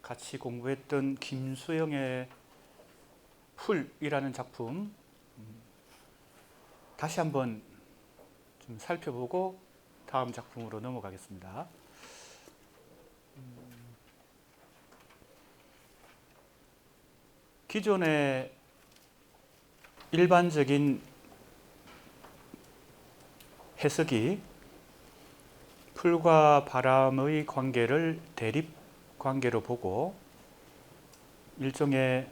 같이 공부했던 김수영의 풀이라는 작품 다시 한번 좀 살펴보고 다음 작품으로 넘어가겠습니다. 기존의 일반적인 해석이 풀과 바람의 관계를 대립 관계로 보고 일종의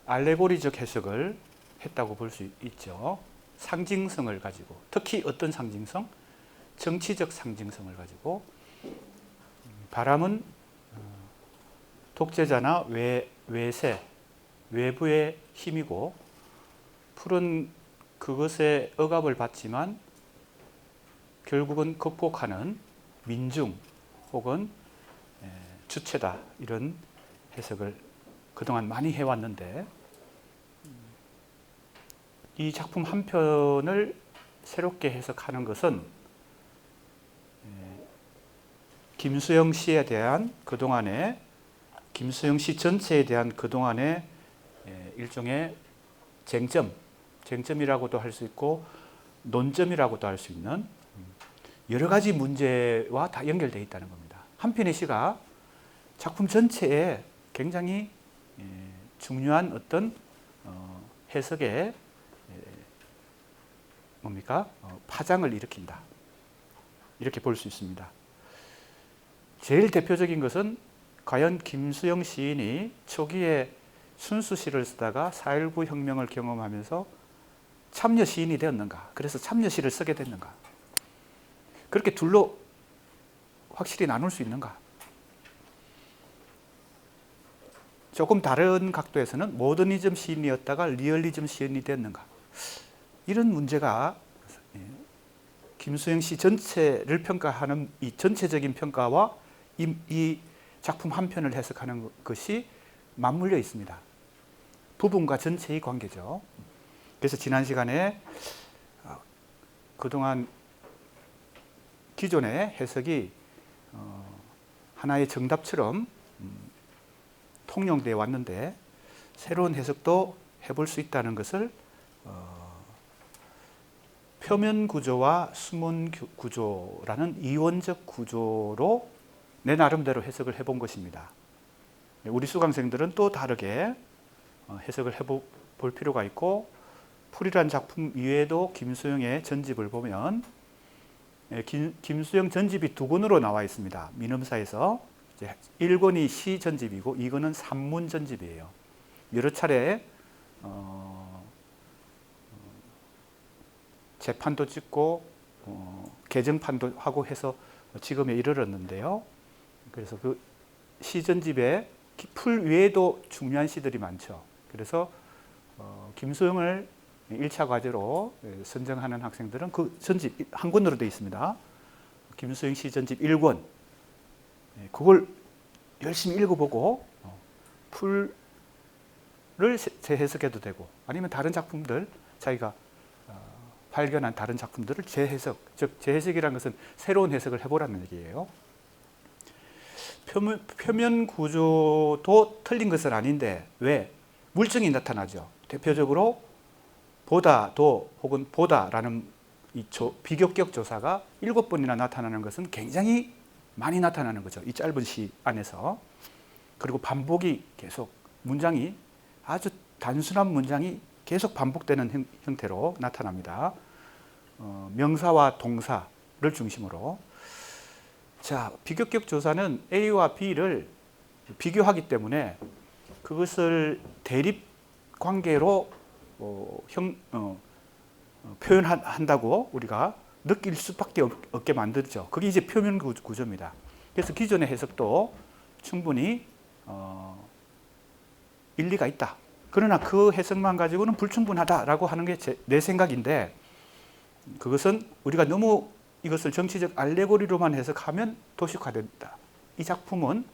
알레고리적 해석을 했다고 볼 수 있죠. 상징성을 가지고, 특히 어떤 상징성? 정치적 상징성을 가지고, 바람은 독재자나 외세, 외부의 힘이고, 풀은 그것에 억압을 받지만 결국은 극복하는 민중 혹은 주체다, 이런 해석을 그동안 많이 해왔는데, 이 작품 한 편을 새롭게 해석하는 것은 김수영 씨에 대한 그동안의, 김수영 씨 전체에 대한 그동안의 일종의 쟁점이라고도 할 수 있고 논점이라고도 할 수 있는 여러 가지 문제와 다 연결되어 있다는 겁니다. 한 편의 시가 작품 전체에 굉장히 중요한 어떤 해석의 파장을 일으킨다, 이렇게 볼 수 있습니다. 제일 대표적인 것은 과연 김수영 시인이 초기에 순수시를 쓰다가 4.19 혁명을 경험하면서 참여 시인이 되었는가, 그래서 참여시를 쓰게 됐는가, 그렇게 둘로 확실히 나눌 수 있는가, 조금 다른 각도에서는 모더니즘 시인이었다가 리얼리즘 시인이 됐는가, 이런 문제가 김수영 씨 전체를 평가하는 이 전체적인 평가와 이 작품 한 편을 해석하는 것이 맞물려 있습니다. 부분과 전체의 관계죠. 그래서 지난 시간에 그동안 기존의 해석이 하나의 정답처럼 통용되어 왔는데 새로운 해석도 해볼 수 있다는 것을 표면 구조와 수문 구조라는 이원적 구조로 내 나름대로 해석을 해본 것입니다. 우리 수강생들은 또 다르게 해석을 해볼 필요가 있고, 풀이라는 작품 이외에도 김수영의 전집을 보면 김수영 전집이 두 권으로 나와 있습니다. 민음사에서 1권이 시 전집이고 2권은 산문 전집이에요. 여러 차례 재판도 찍고 개정판도 하고 해서 지금에 이르렀는데요. 그래서 그 시전집에 풀 외에도 중요한 시들이 많죠. 그래서 김수영을 1차 과제로 선정하는 학생들은 그 전집 한 권으로 되어 있습니다. 김수영 시전집 1권, 그걸 열심히 읽어보고 풀을 재해석해도 되고, 아니면 다른 작품들, 자기가 발견한 다른 작품들을 재해석, 즉 재해석이라는 것은 새로운 해석을 해보라는 얘기예요. 표면 구조도 틀린 것은 아닌데 왜? 물증이 나타나죠. 대표적으로 보다도 혹은 보다라는 이 비교격 조사가 7번이나 나타나는 것은 굉장히 많이 나타나는 거죠. 이 짧은 시 안에서. 그리고 반복이 계속, 문장이 아주 단순한 문장이 계속 반복되는 형태로 나타납니다. 명사와 동사를 중심으로. 자, 비교격 조사는 A와 B를 비교하기 때문에 그것을 대립 관계로 표현한다고 우리가 느낄 수밖에 없게 만들죠. 그게 이제 표면 구조입니다. 그래서 기존의 해석도 충분히 일리가 있다. 그러나 그 해석만 가지고는 불충분하다라고 하는 게 내 생각인데, 그것은 우리가 너무 이것을 정치적 알레고리로만 해석하면 도식화된다. 이 작품은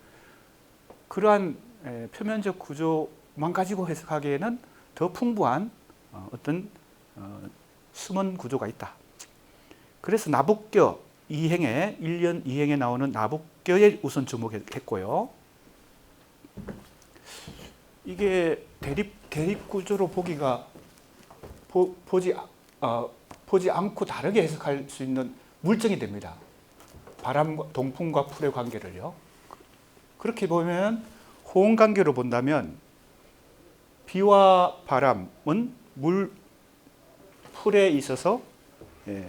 그러한 표면적 구조만 가지고 해석하기에는 더 풍부한 어떤 숨은 구조가 있다. 그래서 나북교 2행에 1년 2행에 나오는 나북 격에 우선 주목했고요. 이게 대립 구조로 보지 않고 다르게 해석할 수 있는 물증이 됩니다. 바람과 동풍과 풀의 관계를요. 그렇게 보면 호응 관계로 본다면 비와 바람은 풀에 있어서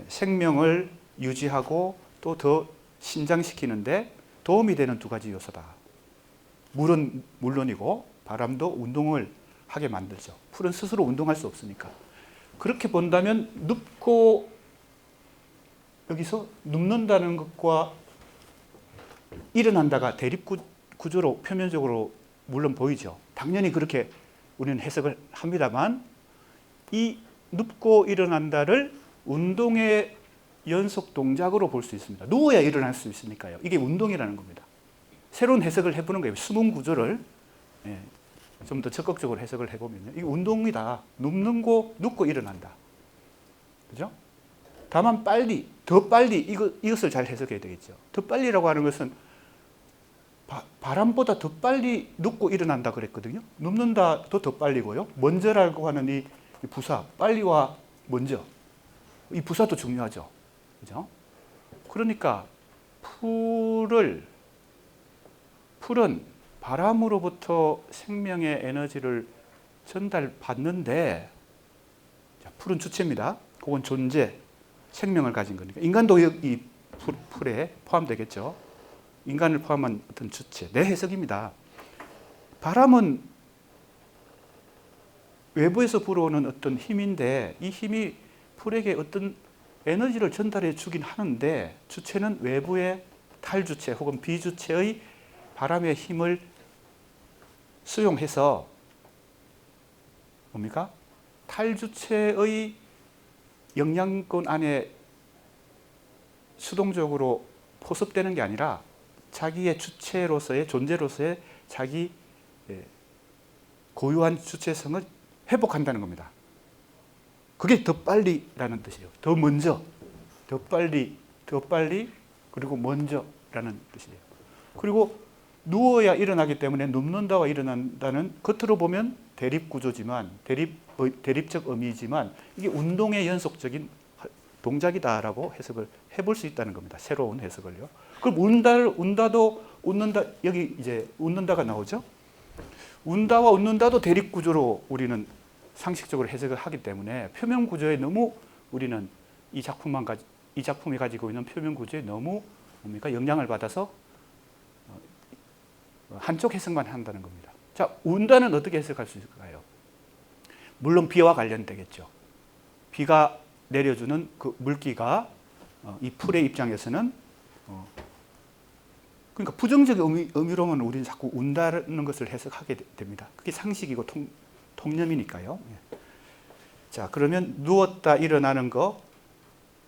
생명을 유지하고 또 더 신장시키는데 도움이 되는 두 가지 요소다. 물은 물론이고 바람도 운동을 하게 만들죠. 풀은 스스로 운동할 수 없으니까. 그렇게 본다면 눕고 여기서 눕는다는 것과 일어난다가 대립 구조로 표면적으로 물론 보이죠. 당연히 그렇게 우리는 해석을 합니다만 이 눕고 일어난다를 운동의 연속 동작으로 볼 수 있습니다. 누워야 일어날 수 있으니까요. 이게 운동이라는 겁니다. 새로운 해석을 해보는 거예요. 수문 구조를 좀 더 적극적으로 해석을 해보면요. 이게 운동이다. 눕고 일어난다. 그죠? 다만 더 빨리 이것을 잘 해석해야 되겠죠. 더 빨리라고 하는 것은 바람보다 더 빨리 눕고 일어난다 그랬거든요. 눕는다도 더 빨리고요. 먼저라고 하는 이 부사, 빨리와 먼저. 이 부사도 중요하죠. 그죠? 그러니까 풀은 바람으로부터 생명의 에너지를 전달받는데, 풀은 주체입니다. 그건 존재, 생명을 가진 거니까. 인간도 이 풀에 포함되겠죠. 인간을 포함한 어떤 주체, 내 해석입니다. 바람은 외부에서 불어오는 어떤 힘인데 이 힘이 풀에게 어떤 에너지를 전달해 주긴 하는데 주체는 외부의 탈주체 혹은 비주체의 바람의 힘을 수용해서 뭡니까? 탈주체의 영향권 안에 수동적으로 포섭되는 게 아니라 자기의 주체로서의 존재로서의 자기 고유한 주체성을 회복한다는 겁니다. 그게 더 빨리라는 뜻이에요. 더 먼저, 더 빨리, 그리고 먼저라는 뜻이에요. 그리고 누워야 일어나기 때문에 눕는다와 일어난다는 겉으로 보면 대립 구조지만 대립적 의미지만 이게 운동의 연속적인 동작이다라고 해석을 해볼 수 있다는 겁니다. 새로운 해석을요. 그럼 웃는다 여기 이제 웃는다가 나오죠. 운다와 웃는다도 대립 구조로 우리는 상식적으로 해석을 하기 때문에 표면 구조에 너무 우리는 이 작품이 가지고 있는 표면 구조에 너무 영향을 받아서 한쪽 해석만 한다는 겁니다. 자, 운다는 어떻게 해석할 수 있을까요? 물론 비와 관련되겠죠. 비가 내려주는 그 물기가 이 풀의 입장에서는 그러니까 부정적 의미로만 우리는 자꾸 운다는 것을 해석하게 됩니다. 그게 상식이고 통념이니까요. 자, 그러면 누웠다 일어나는 거.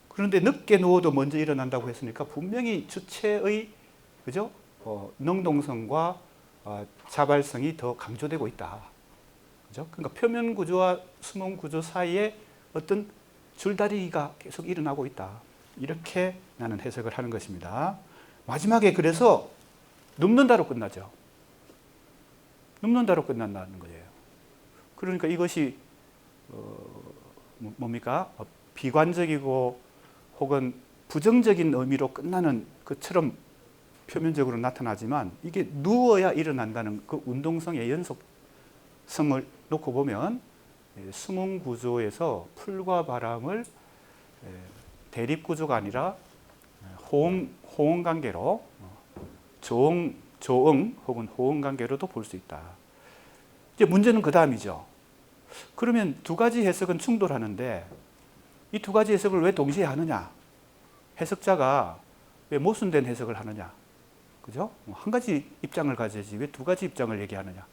그런데 늦게 누워도 먼저 일어난다고 했으니까 분명히 주체의 그죠? 능동성과 자발성이 더 강조되고 있다. 그죠? 그러니까 표면 구조와 수문 구조 사이에 어떤 줄다리기가 계속 일어나고 있다. 이렇게 나는 해석을 하는 것입니다. 마지막에 그래서 눕는다로 끝나죠. 눕는다로 끝난다는 거예요. 그러니까 이것이 뭡니까? 비관적이고 혹은 부정적인 의미로 끝나는 것처럼 표면적으로 나타나지만 이게 누워야 일어난다는 그 운동성의 연속성을 놓고 보면 수문 구조에서 풀과 바람을 대립 구조가 아니라 호응 관계로 조응 혹은 호응 관계로도 볼 수 있다. 이제 문제는 그 다음이죠. 그러면 두 가지 해석은 충돌하는데 이 두 가지 해석을 왜 동시에 하느냐? 해석자가 왜 모순된 해석을 하느냐? 그죠? 한 가지 입장을 가져야지 왜 두 가지 입장을 얘기하느냐?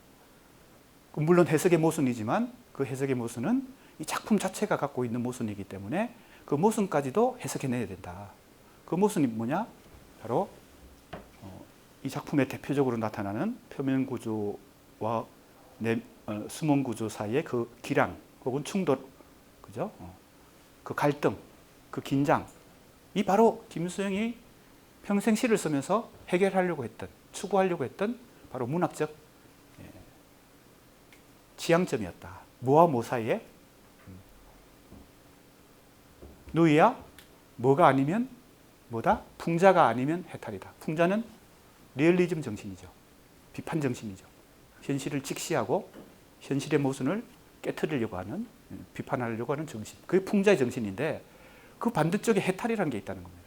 물론 해석의 모순이지만 그 해석의 모순은 이 작품 자체가 갖고 있는 모순이기 때문에 그 모순까지도 해석해내야 된다. 그 모순이 뭐냐? 바로 이 작품의 대표적으로 나타나는 표면 구조와 수문 구조 사이의 그 기량 혹은 충돌, 그죠? 그 갈등, 그 긴장, 이 바로 김수영이 평생 시를 쓰면서 해결하려고 했던, 추구하려고 했던 바로 문학적 지향점이었다. 뭐와 뭐 사이에? 누이야 뭐가 아니면 뭐다? 풍자가 아니면 해탈이다. 풍자는 리얼리즘 정신이죠. 비판 정신이죠. 현실을 직시하고 현실의 모순을 깨트리려고 하는, 비판하려고 하는 정신. 그게 풍자의 정신인데 그 반대쪽에 해탈이라는 게 있다는 겁니다.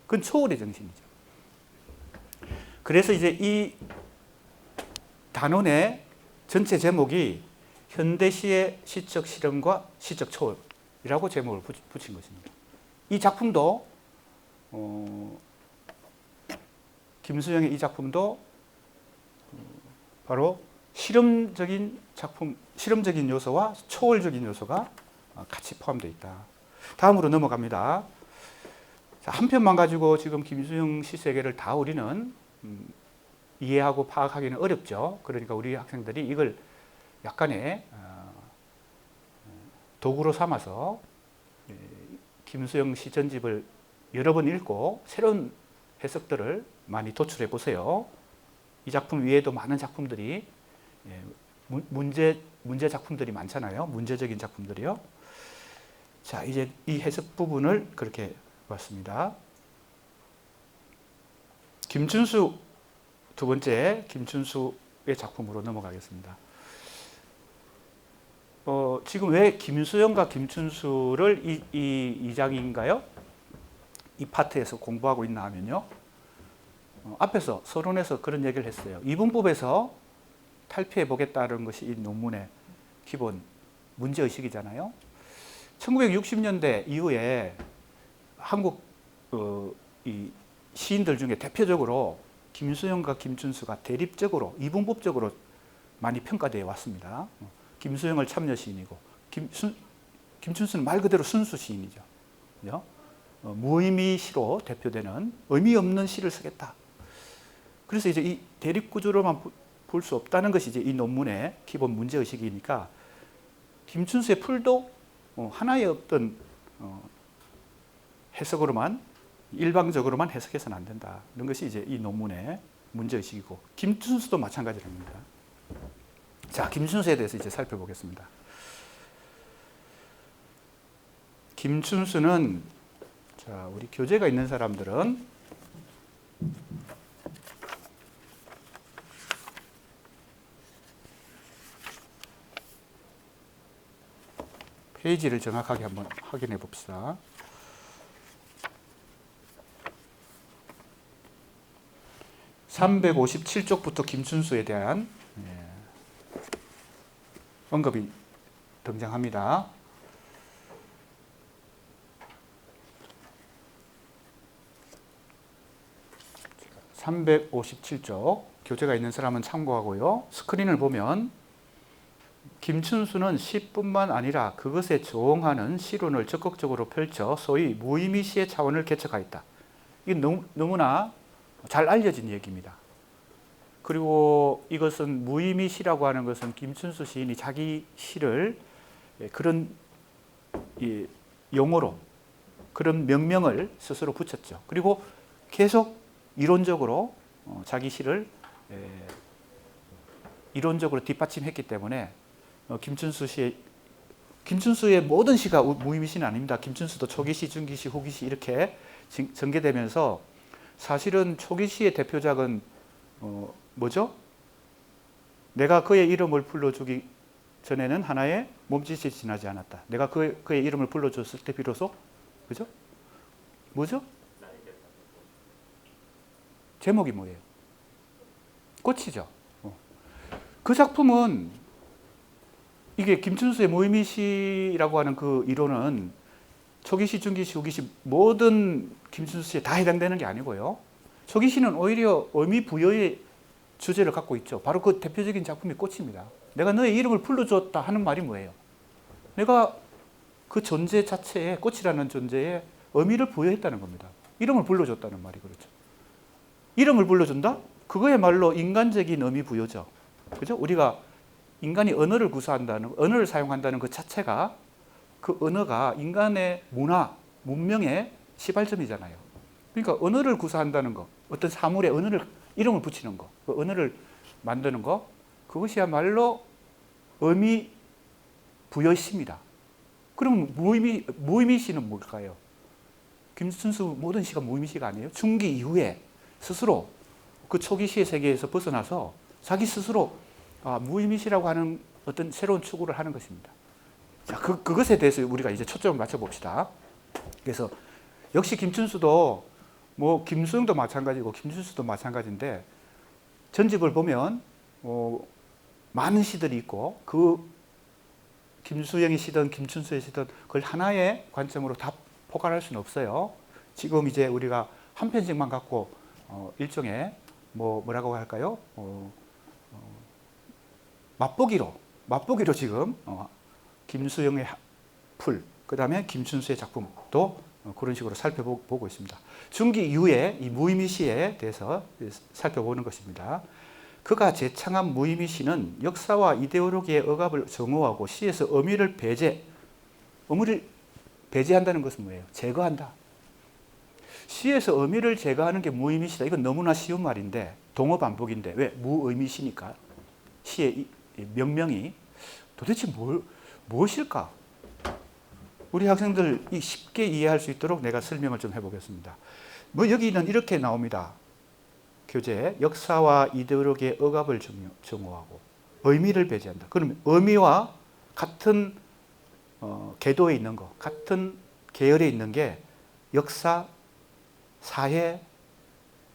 그건 초월의 정신이죠. 그래서 이제 이 단원의 전체 제목이 현대시의 시적 실험과 시적 초월이라고 제목을 붙인 것입니다. 이 작품도 김수영의 이 작품도 바로 실험적인 작품, 실험적인 요소와 초월적인 요소가 같이 포함되어 있다. 다음으로 넘어갑니다. 한 편만 가지고 지금 김수영 시 세계를 다 우리는 이해하고 파악하기는 어렵죠. 그러니까 우리 학생들이 이걸 약간의 도구로 삼아서 김수영 시 전집을 여러 번 읽고 새로운 해석들을 많이 도출해 보세요. 이 작품 외에도 많은 작품들이 문제 작품들이 많잖아요. 문제적인 작품들이요. 자, 이제 이 해석 부분을 그렇게 봤습니다. 김춘수 두 번째 김춘수의 작품으로 넘어가겠습니다. 지금 왜 김수영과 김춘수를 이 장인가요? 이 파트에서 공부하고 있나 하면요. 앞에서 서론에서 그런 얘기를 했어요. 이분법에서 탈피해 보겠다는 것이 이 논문의 기본 문제의식이잖아요. 1960년대 이후에 한국 이 시인들 중에 대표적으로 김수영과 김춘수가 대립적으로 이분법적으로 많이 평가되어 왔습니다. 김수영을 참여 시인이고 김춘수는 말 그대로 순수 시인이죠. 무의미 시로 대표되는 의미 없는 시를 쓰겠다. 그래서 이제 이 대립 구조로만 볼 수 없다는 것이 이제 이 논문의 기본 문제 의식이니까 김춘수의 풀도 하나의 어떤 해석으로만 일방적으로만 해석해서는 안 된다. 이런 것이 이제 이 논문의 문제 의식이고 김춘수도 마찬가지랍니다. 자, 김춘수에 대해서 이제 살펴보겠습니다. 김춘수는 자, 우리 교재가 있는 사람들은 페이지를 정확하게 한번 확인해 봅시다. (357쪽부터) 김춘수에 대한 언급이 등장합니다. (357쪽) 교재가 있는 사람은 참고하고요. 스크린을 보면 김춘수는 시뿐만 아니라 그것에 조응하는 시론을 적극적으로 펼쳐 소위 무의미 시의 차원을 개척하였다. 이게 너무나 잘 알려진 얘기입니다. 그리고 이것은 무의미 시라고 하는 것은 김춘수 시인이 자기 시를 그런 용어로 그런 명명을 스스로 붙였죠. 그리고 계속 이론적으로 자기 시를 이론적으로 뒷받침했기 때문에 김춘수의 모든 시가 무의미 시는 아닙니다. 김춘수도 초기시, 중기시, 후기시 이렇게 전개되면서 사실은 초기시의 대표작은 뭐죠? 내가 그의 이름을 불러주기 전에는 하나의 몸짓이 지나지 않았다. 내가 그의 이름을 불러줬을 때 비로소 그죠? 뭐죠? 제목이 뭐예요? 꽃이죠. 그 작품은 이게 김춘수의 무의미시라고 하는 그 이론은 초기시, 중기시, 후기시 모든 김춘수시에 다 해당되는 게 아니고요. 초기시는 오히려 의미 부여의 주제를 갖고 있죠. 바로 그 대표적인 작품이 꽃입니다. 내가 너의 이름을 불러줬다 하는 말이 뭐예요? 내가 그 존재 자체에 꽃이라는 존재에 의미를 부여했다는 겁니다. 이름을 불러줬다는 말이 그렇죠. 이름을 불러준다? 그거야말로 인간적인 의미 부여죠. 그죠? 우리가 인간이 언어를 구사한다는, 언어를 사용한다는 그 자체가 그 언어가 인간의 문화, 문명의 시발점이잖아요. 그러니까 언어를 구사한다는 거, 어떤 사물에 언어를 이름을 붙이는 거, 그 언어를 만드는 거, 그것이야말로 의미 부여시입니다. 그럼 무의미 시는 뭘까요? 김춘수 모든 시가 무의미 시가 아니에요. 중기 이후에 스스로 그 초기 시의 세계에서 벗어나서 자기 스스로 무의미 시라고 하는 어떤 새로운 추구를 하는 것입니다. 자, 그것에 대해서 우리가 이제 초점을 맞춰 봅시다. 그래서 역시 김춘수도 뭐 김수영도 마찬가지고 김춘수도 마찬가지인데 전집을 보면 많은 시들이 있고 그 김수영의 시든 김춘수의 시든 그걸 하나의 관점으로 다 포괄할 수는 없어요. 지금 이제 우리가 한 편씩만 갖고 일종의 뭐라고 할까요? 맛보기로 지금 김수영의 풀, 그 다음에 김춘수의 작품도 그런 식으로 살펴보고 있습니다. 중기 이후에 이 무의미 시에 대해서 살펴보는 것입니다. 그가 제창한 무의미 시는 역사와 이데올로기의 억압을 정오하고 시에서 의미를 배제한다는 것은 뭐예요? 제거한다. 시에서 의미를 제거하는 게 무의미 시다. 이건 너무나 쉬운 말인데 동어 반복인데 왜? 무의미 시니까. 시의 명명이 도대체 무엇일까? 우리 학생들 쉽게 이해할 수 있도록 내가 설명을 좀 해보겠습니다. 여기는 이렇게 나옵니다. 교재 역사와 이데올로기의 억압을 정오하고 의미를 배제한다. 그러면 의미와 같은 궤도에 있는 거, 같은 계열에 있는 게 역사, 사회,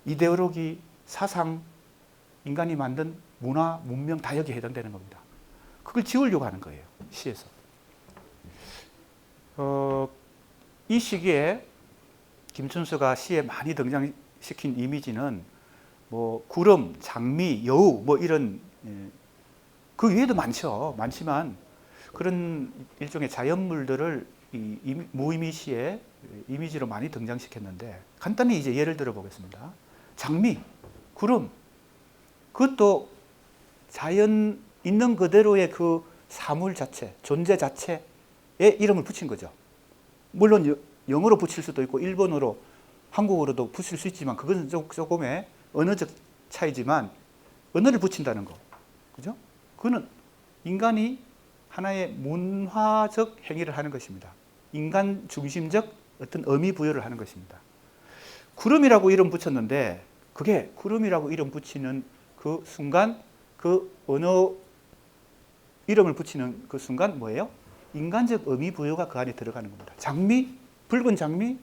이데올로기, 사상, 인간이 만든 문화, 문명 다 여기에 해당되는 겁니다. 그걸 지우려고 하는 거예요. 시에서. 이 시기에 김춘수가 시에 많이 등장시킨 이미지는 구름, 장미, 여우 이런 그 외에도 많지만 그런 일종의 자연물들을 무의미 시에 이미지로 많이 등장시켰는데 간단히 이제 예를 들어 보겠습니다. 장미, 구름, 그것도 자연 있는 그대로의 그 사물 자체, 존재 자체에 이름을 붙인 거죠. 물론 영어로 붙일 수도 있고 일본어로, 한국어로도 붙일 수 있지만 그것은 조금의 언어적 차이지만 언어를 붙인다는 거, 그죠? 그거는 인간이 하나의 문화적 행위를 하는 것입니다. 인간 중심적 어떤 의미 부여를 하는 것입니다. 구름이라고 이름 붙였는데 그게 구름이라고 이름 붙이는 그 순간 그 언어 이름을 붙이는 그 순간 뭐예요? 인간적 의미 부여가 그 안에 들어가는 겁니다. 장미, 붉은 장미,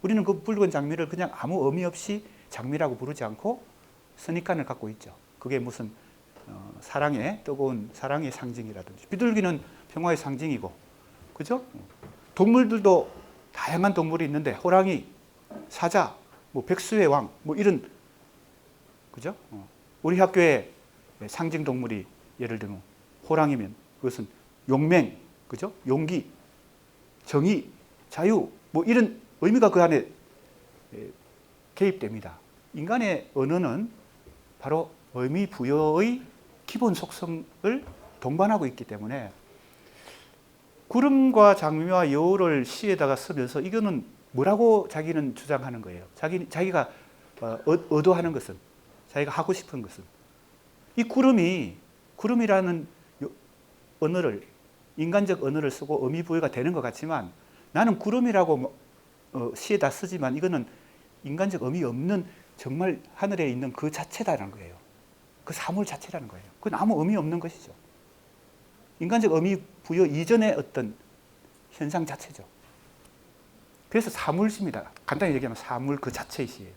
우리는 그 붉은 장미를 그냥 아무 의미 없이 장미라고 부르지 않고 선입관을 갖고 있죠. 그게 무슨 사랑의 뜨거운 사랑의 상징이라든지 비둘기는 평화의 상징이고, 그죠? 동물들도 다양한 동물이 있는데 호랑이, 사자, 백수의 왕, 이런, 그죠? 우리 학교에 상징 동물이 예를 들면 호랑이면 그것은 용맹, 그죠? 용기, 정의, 자유, 이런 의미가 그 안에 개입됩니다. 인간의 언어는 바로 의미 부여의 기본 속성을 동반하고 있기 때문에 구름과 장미와 여우를 시에다가 쓰면서 이거는 뭐라고 자기는 주장하는 거예요. 자기가 의도하는 것은, 자기가 하고 싶은 것은 이 구름이라는 언어를, 인간적 언어를 쓰고 의미 부여가 되는 것 같지만 나는 구름이라고 시에다 쓰지만 이거는 인간적 의미 없는 정말 하늘에 있는 그 자체다라는 거예요. 그 사물 자체라는 거예요. 그건 아무 의미 없는 것이죠. 인간적 의미 부여 이전의 어떤 현상 자체죠. 그래서 사물시입니다. 간단히 얘기하면 사물 그 자체의 시예요.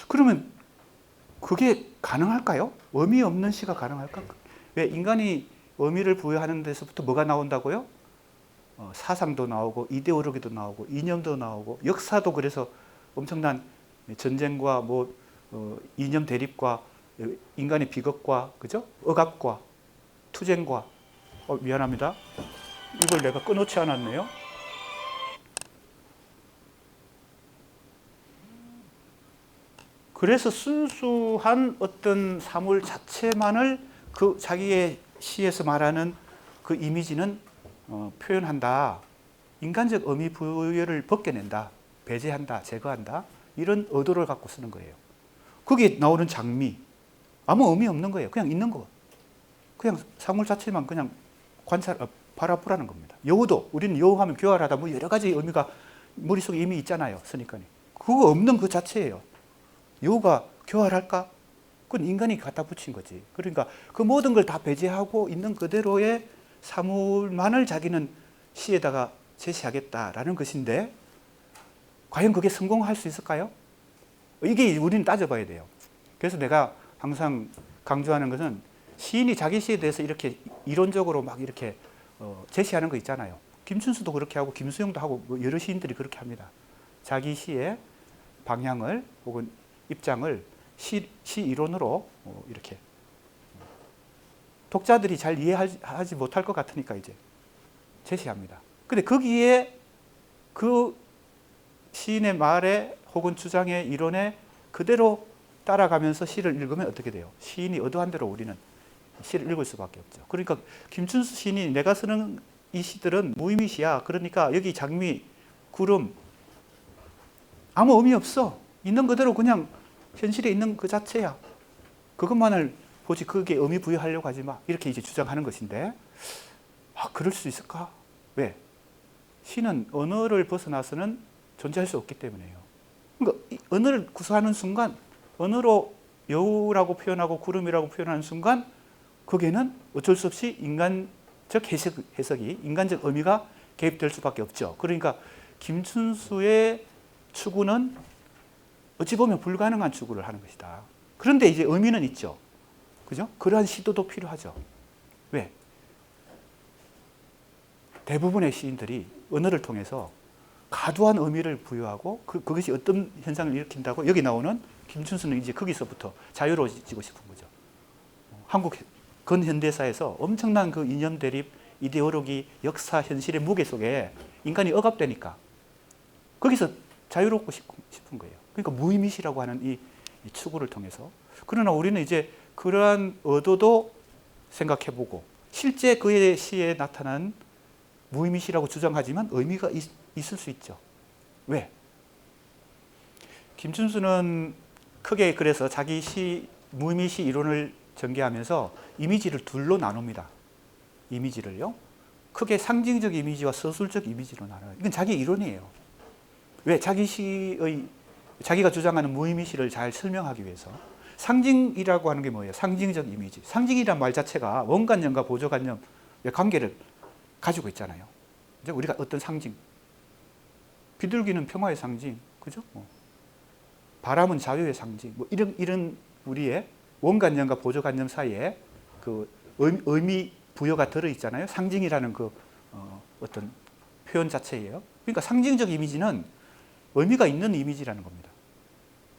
그러면 그게 가능할까요? 의미 없는 시가 가능할까? 왜? 인간이 의미를 부여하는 데서부터 뭐가 나온다고요? 사상도 나오고 이데올로기도 나오고 이념도 나오고 역사도 그래서 엄청난 전쟁과 이념 대립과 인간의 비극과, 그죠? 억압과 투쟁과 미안합니다. 이걸 내가 끊어놓지 않았네요. 그래서 순수한 어떤 사물 자체만을 그 자기의 시에서 말하는 그 이미지는 표현한다. 인간적 의미 부여를 벗겨낸다. 배제한다. 제거한다. 이런 의도를 갖고 쓰는 거예요. 거기에 나오는 장미 아무 의미 없는 거예요. 그냥 있는 거. 그냥 사물 자체만 그냥 바라보라는 겁니다. 여우도 우리는 여우하면 교활하다 뭐 여러 가지 의미가 머릿속에 이미 있잖아요. 선입관이. 그거 없는 그 자체예요. 여우가 교활할까? 그건 인간이 갖다 붙인 거지. 그러니까 그 모든 걸 다 배제하고 있는 그대로의 사물만을 자기는 시에다가 제시하겠다라는 것인데 과연 그게 성공할 수 있을까요? 이게 우리는 따져봐야 돼요. 그래서 내가 항상 강조하는 것은 시인이 자기 시에 대해서 이렇게 이론적으로 막 이렇게 제시하는 거 있잖아요. 김춘수도 그렇게 하고 김수영도 하고 뭐 여러 시인들이 그렇게 합니다. 자기 시의 방향을 혹은 입장을 시 이론으로 이렇게 독자들이 잘 이해하지 못할 것 같으니까 이제 제시합니다. 근데 거기에 그 시인의 말에 혹은 주장의 이론에 그대로 따라가면서 시를 읽으면 어떻게 돼요? 시인이 의도한 대로 우리는 시를 읽을 수밖에 없죠. 그러니까 김춘수 시인이 내가 쓰는 이 시들은 무의미시야. 그러니까 여기 장미, 구름 아무 의미 없어. 있는 그대로 그냥 현실에 있는 그 자체야. 그것만을 보지 그게 의미 부여하려고 하지 마. 이렇게 이제 주장하는 것인데 그럴 수 있을까? 왜? 시는 언어를 벗어나서는 존재할 수 없기 때문에요. 그러니까 이 언어를 구사하는 순간 언어로 여우라고 표현하고 구름이라고 표현하는 순간 거기에는 어쩔 수 없이 인간적 해석이 인간적 의미가 개입될 수밖에 없죠. 그러니까 김춘수의 추구는 어찌 보면 불가능한 추구를 하는 것이다. 그런데 이제 의미는 있죠. 그죠? 그러한 시도도 필요하죠. 왜? 대부분의 시인들이 언어를 통해서 과도한 의미를 부여하고 그것이 어떤 현상을 일으킨다고 여기 나오는 김춘수는 이제 거기서부터 자유로워지고 싶은 거죠. 한국 근현대사에서 엄청난 그 이념 대립, 이데올로기, 역사, 현실의 무게 속에 인간이 억압되니까 거기서 자유롭고 싶은 거예요. 그러니까 무의미시라고 하는 이 추구를 통해서. 그러나 우리는 이제 그러한 의도도 생각해보고 실제 그의 시에 나타난 무의미시라고 주장하지만 의미가 있을 수 있죠. 왜? 김춘수는 크게 그래서 자기 시 무의미시 이론을 전개하면서 이미지를 둘로 나눕니다. 이미지를요. 크게 상징적 이미지와 서술적 이미지로 나눠요. 이건 자기 이론이에요. 왜? 자기 시의 자기가 주장하는 무의미시를 잘 설명하기 위해서. 상징이라고 하는 게 뭐예요? 상징적 이미지. 상징이란 말 자체가 원관념과 보조관념의 관계를 가지고 있잖아요. 이제 우리가 어떤 상징, 비둘기는 평화의 상징, 그죠? 바람은 자유의 상징, 뭐 이런 우리의 원관념과 보조관념 사이에 그 의미 부여가 들어 있잖아요. 상징이라는 그 어떤 표현 자체예요. 그러니까 상징적 이미지는 의미가 있는 이미지라는 겁니다.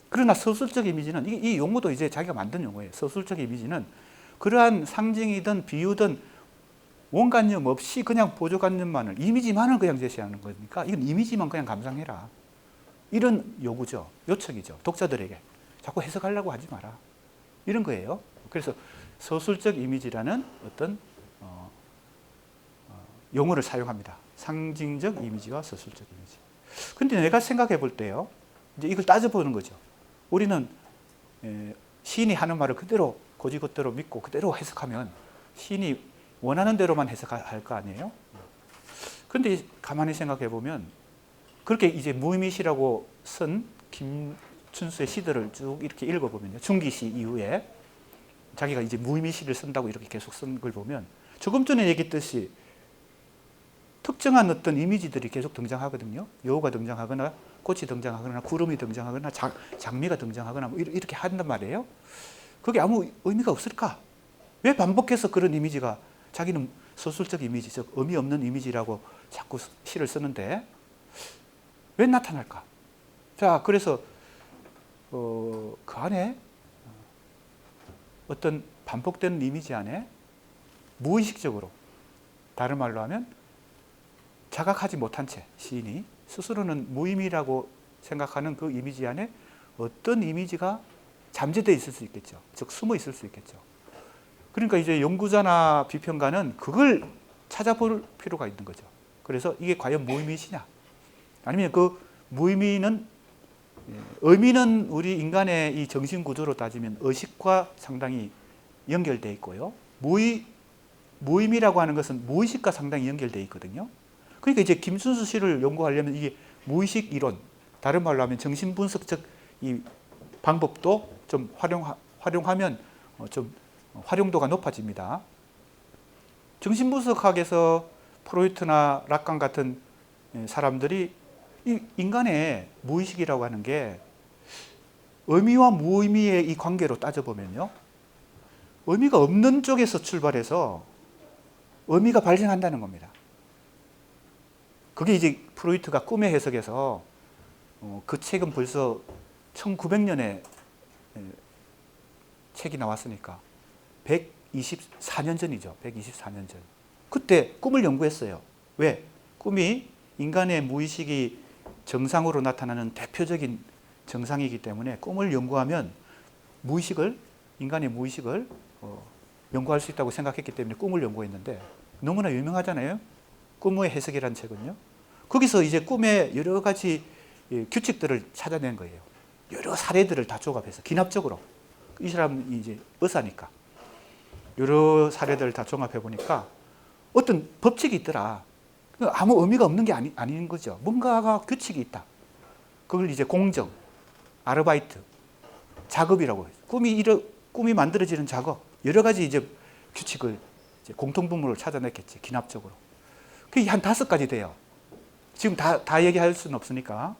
그러나 서술적 이미지는 이 용어도 이제 자기가 만든 용어예요. 서술적 이미지는 그러한 상징이든 비유든 원관념 없이 그냥 보조관념만을 이미지만을 그냥 제시하는 거니까 이건 이미지만 그냥 감상해라. 이런 요구죠. 요청이죠. 독자들에게. 자꾸 해석하려고 하지 마라. 이런 거예요. 그래서 서술적 이미지라는 어떤 용어를 사용합니다. 상징적 이미지와 서술적 이미지. 근데 내가 생각해 볼 때요. 이제 이걸 따져보는 거죠. 우리는 시인이 하는 말을 그대로 고지고대로 믿고 그대로 해석하면 시인이 원하는 대로만 해석할 거 아니에요? 그런데 가만히 생각해 보면 그렇게 이제 무의미시라고 쓴 김춘수의 시들을 쭉 이렇게 읽어보면요. 중기시 이후에 자기가 이제 무의미시를 쓴다고 이렇게 계속 쓴 걸 보면 조금 전에 얘기했듯이 특정한 어떤 이미지들이 계속 등장하거든요. 여우가 등장하거나 꽃이 등장하거나 구름이 등장하거나 장미가 등장하거나 뭐 이렇게 한단 말이에요. 그게 아무 의미가 없을까? 왜 반복해서 그런 이미지가 자기는 서술적 이미지, 즉 의미 없는 이미지라고 자꾸 시를 쓰는데 왜 나타날까? 자, 그래서 그 안에 어떤 반복되는 이미지 안에 무의식적으로, 다른 말로 하면 자각하지 못한 채 시인이 스스로는 무의미라고 생각하는 그 이미지 안에 어떤 이미지가 잠재되어 있을 수 있겠죠. 즉 숨어 있을 수 있겠죠. 그러니까 이제 연구자나 비평가는 그걸 찾아볼 필요가 있는 거죠. 그래서 이게 과연 무의미시냐? 아니면 그 무의미는 의미는 우리 인간의 이 정신 구조로 따지면 의식과 상당히 연결되어 있고요. 무의미라고 하는 것은 무의식과 상당히 연결되어 있거든요. 그러니까 이제 김춘수 씨를 연구하려면 이게 무의식 이론, 다른 말로 하면 정신분석적 이 방법도 좀 활용하면 좀 활용도가 높아집니다. 정신분석학에서 프로이트나 락강 같은 사람들이 이 인간의 무의식이라고 하는 게 의미와 무의미의 이 관계로 따져보면요, 의미가 없는 쪽에서 출발해서 의미가 발생한다는 겁니다. 그게 이제 프로이트가 꿈의 해석에서 그 책은 벌써 1900년에 책이 나왔으니까 124년 전이죠. 124년 전. 그때 꿈을 연구했어요. 왜? 꿈이 인간의 무의식이 정상으로 나타나는 대표적인 정상이기 때문에 꿈을 연구하면 인간의 무의식을 연구할 수 있다고 생각했기 때문에 꿈을 연구했는데, 너무나 유명하잖아요. 꿈의 해석이라는 책은요. 거기서 이제 꿈의 여러 가지 규칙들을 찾아낸 거예요. 여러 사례들을 다 조합해서 기납적으로. 이 사람이 이제 의사니까 여러 사례들을 다 종합해 보니까 어떤 법칙이 있더라. 아무 의미가 없는 게 아닌 거죠. 뭔가가 규칙이 있다. 그걸 이제 공정, 아르바이트, 작업이라고 해요. 꿈이 만들어지는 작업, 여러 가지 이제 규칙을 이제 공통분모를 찾아냈겠지, 기납적으로. 그게 한 5가지 돼요. 지금 다 얘기할 수는 없으니까.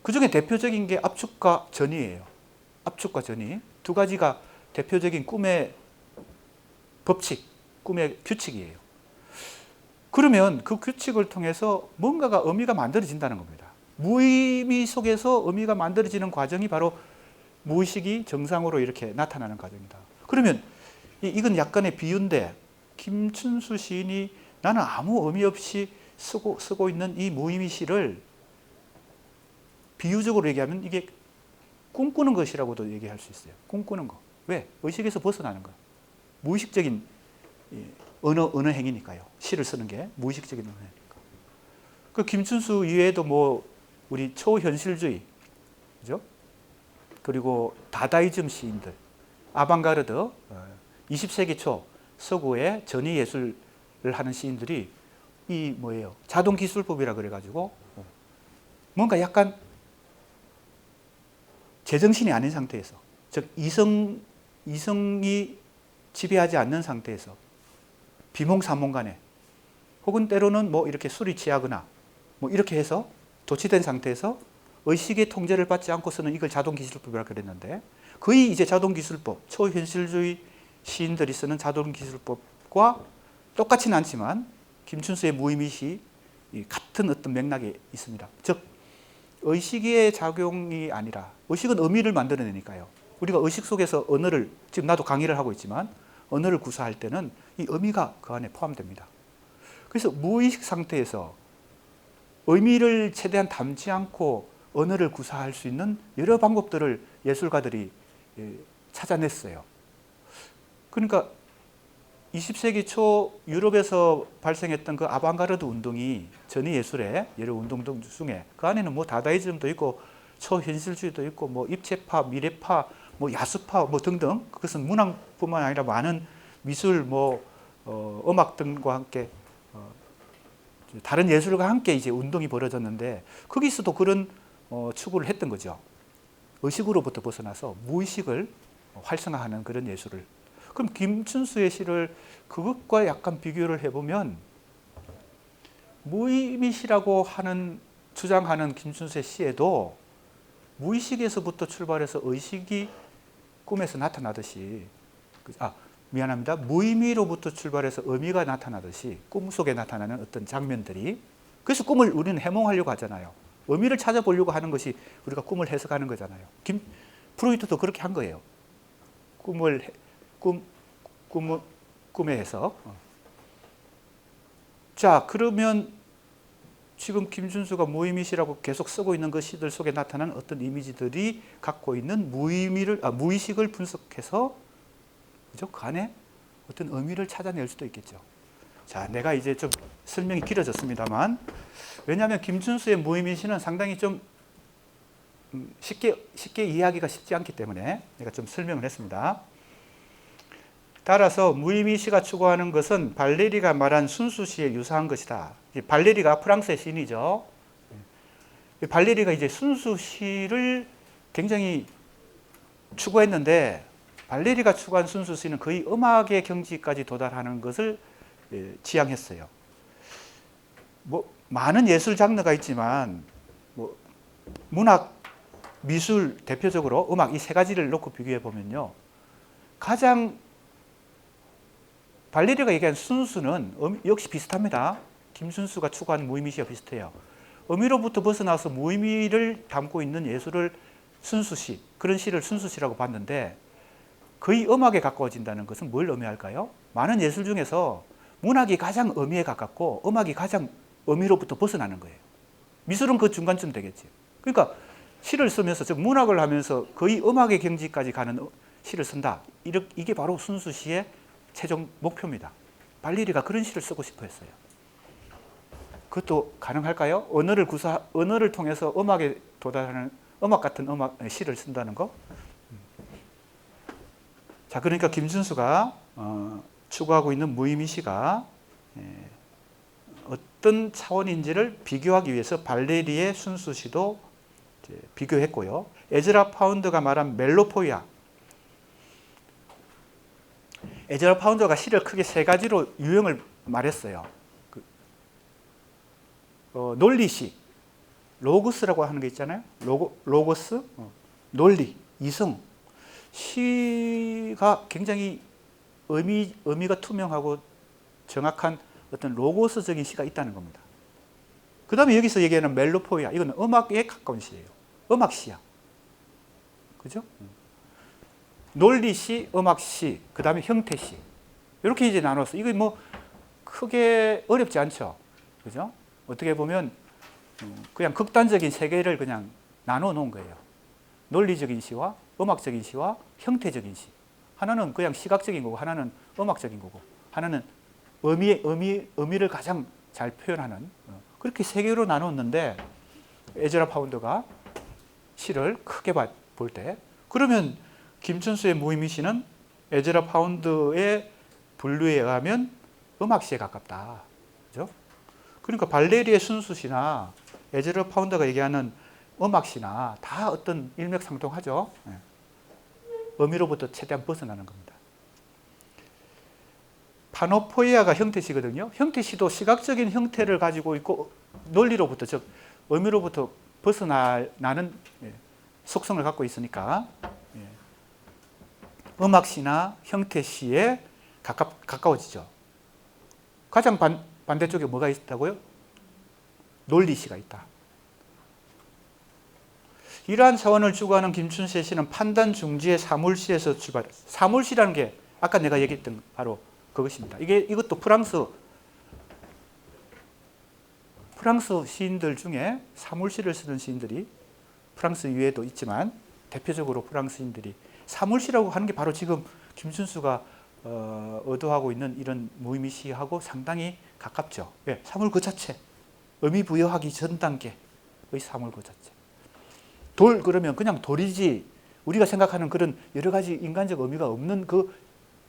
그 중에 대표적인 게 압축과 전이에요. 압축과 전이. 2가지가 대표적인 꿈의 법칙, 꿈의 규칙이에요. 그러면 그 규칙을 통해서 뭔가가 의미가 만들어진다는 겁니다. 무의미 속에서 의미가 만들어지는 과정이 바로 무의식이 정상으로 이렇게 나타나는 과정이다. 그러면 이건 약간의 비유인데, 김춘수 시인이 나는 아무 의미 없이 쓰고 있는 이 무의미 시를 비유적으로 얘기하면 이게 꿈꾸는 것이라고도 얘기할 수 있어요. 꿈꾸는 거. 왜? 의식에서 벗어나는 거. 무의식적인 언어 행위니까요. 시를 쓰는 게 무의식적인 언어 행위니까. 그 김춘수 이외에도 뭐 우리 초현실주의, 그죠? 그리고 다다이즘 시인들, 아방가르드, 20세기 초 서구의 전위 예술을 하는 시인들이 이 뭐예요? 자동 기술법이라 그래가지고 뭔가 약간 제정신이 아닌 상태에서, 즉 이성이 지배하지 않는 상태에서 비몽사몽간에, 혹은 때로는 뭐 이렇게 술이 취하거나 뭐 이렇게 해서 도취된 상태에서 의식의 통제를 받지 않고서는 이걸 자동기술법이라고 그랬는데, 거의 이제 자동기술법, 초현실주의 시인들이 쓰는 자동기술법과 똑같지는 않지만 김춘수의 무의미시 같은 어떤 맥락이 있습니다. 즉 의식의 작용이 아니라, 의식은 의미를 만들어내니까요. 우리가 의식 속에서 언어를, 지금 나도 강의를 하고 있지만 언어를 구사할 때는 이 의미가 그 안에 포함됩니다. 그래서 무의식 상태에서 의미를 최대한 담지 않고 언어를 구사할 수 있는 여러 방법들을 예술가들이 찾아냈어요. 그러니까 20세기 초 유럽에서 발생했던 그 아방가르드 운동이 전위 예술의 여러 운동 중에, 그 안에는 뭐 다다이즘도 있고 초현실주의도 있고 뭐 입체파, 미래파, 뭐 야수파 뭐 등등, 그것은 문학뿐만 아니라 많은 미술, 뭐 음악 등과 함께 다른 예술과 함께 이제 운동이 벌어졌는데, 거기서도 그런 추구를 했던 거죠. 의식으로부터 벗어나서 무의식을 활성화하는 그런 예술을. 그럼 김춘수의 시를 그것과 약간 비교를 해보면, 무의미시라고 주장하는 김춘수의 시에도 무의식에서부터 출발해서 의식이 꿈에서 나타나듯이, 미안합니다. 무의미로부터 출발해서 의미가 나타나듯이 꿈속에 나타나는 어떤 장면들이, 그래서 꿈을 우리는 해몽하려고 하잖아요. 의미를 찾아보려고 하는 것이 우리가 꿈을 해석하는 거잖아요. 프로이트도 그렇게 한 거예요. 꿈의 해석. 자, 그러면 지금 김춘수가 무의미시라고 계속 쓰고 있는 그 시들 속에 나타난 어떤 이미지들이 갖고 있는 무의식을 분석해서, 그죠? 그 안에 어떤 의미를 찾아낼 수도 있겠죠. 자, 내가 이제 좀 설명이 길어졌습니다만, 왜냐하면 김춘수의 무의미시는 상당히 좀 쉽게 이해하기가 쉽지 않기 때문에 제가 좀 설명을 했습니다. 따라서 무의미 시가 추구하는 것은 발레리가 말한 순수시에 유사한 것이다. 발레리가 프랑스의 시인이죠. 발레리가 이제 순수시를 굉장히 추구했는데 발레리가 추구한 순수시는 거의 음악의 경지까지 도달하는 것을 지향했어요. 뭐 많은 예술 장르가 있지만 뭐 문학, 미술 대표적으로 음악 이 세 가지를 놓고 비교해 보면요, 가장 발레리가 얘기한 순수는 역시 비슷합니다. 김순수가 추구한 무의미시와 비슷해요. 의미로부터 벗어나서 무의미를 담고 있는 예술을 순수시, 그런 시를 순수시라고 봤는데 거의 음악에 가까워진다는 것은 뭘 의미할까요? 많은 예술 중에서 문학이 가장 의미에 가깝고 음악이 가장 의미로부터 벗어나는 거예요. 미술은 그 중간쯤 되겠지. 그러니까 시를 쓰면서, 즉 문학을 하면서 거의 음악의 경지까지 가는 시를 쓴다. 이게 바로 순수시의 최종 목표입니다. 발레리가 그런 시를 쓰고 싶어 했어요. 그것도 가능할까요? 언어를 통해서 음악에 도달하는 음악 같은 시를 쓴다는 거. 자, 그러니까 김순수가 추구하고 있는 무의미 시가 어떤 차원인지를 비교하기 위해서 발레리의 순수시도 비교했고요. 에즈라 파운드가 말한 멜로포이아. 에즈라 파운드가 시를 크게 세 가지로 유형을 말했어요. 논리시, 로고스라고 하는 게 있잖아요. 로고스, 논리, 이성. 시가 굉장히 의미가 투명하고 정확한 어떤 로고스적인 시가 있다는 겁니다. 그 다음에 여기서 얘기하는 멜로포이아, 이건 음악에 가까운 시예요. 음악시야. 그죠? 논리시, 음악시, 그 다음에 형태시. 이렇게 이제 나눠서, 이거 뭐 크게 어렵지 않죠. 그죠? 어떻게 보면 그냥 극단적인 세 개를 그냥 나눠 놓은 거예요. 논리적인 시와 음악적인 시와 형태적인 시. 하나는 그냥 시각적인 거고, 하나는 음악적인 거고, 하나는 의미를 가장 잘 표현하는, 그렇게 세 개로 나눴는데 에즈라 파운드가 시를 크게 볼 때, 그러면 김춘수의 무의미 시는 에즈라 파운드의 분류에 의하면 음악시에 가깝다. 그죠? 그러니까 발레리의 순수시나 에즈라 파운드가 얘기하는 음악시나 다 어떤 일맥상통하죠. 의미로부터 최대한 벗어나는 겁니다. 파노포이아가 형태시거든요. 형태시도 시각적인 형태를 가지고 있고 논리로부터, 즉 의미로부터 벗어나는 속성을 갖고 있으니까 음악시나 형태시에 가까워지죠. 가장 반대쪽에 뭐가 있다고요? 논리시가 있다. 이러한 차원을 추구하는 김춘수의 시는 판단 중지의 사물시에서 사물시라는 게 아까 내가 얘기했던 바로 그것입니다. 이것도 프랑스 시인들 중에 사물시를 쓰는 시인들이 프랑스 이외에도 있지만 대표적으로 프랑스 시인들이 사물시라고 하는 게 바로 지금 김춘수가 의도하고 있는 이런 무의미 시하고 상당히 가깝죠. 예, 사물 그 자체, 의미 부여하기 전 단계의 사물 그 자체. 돌 그러면 그냥 돌이지, 우리가 생각하는 그런 여러 가지 인간적 의미가 없는 그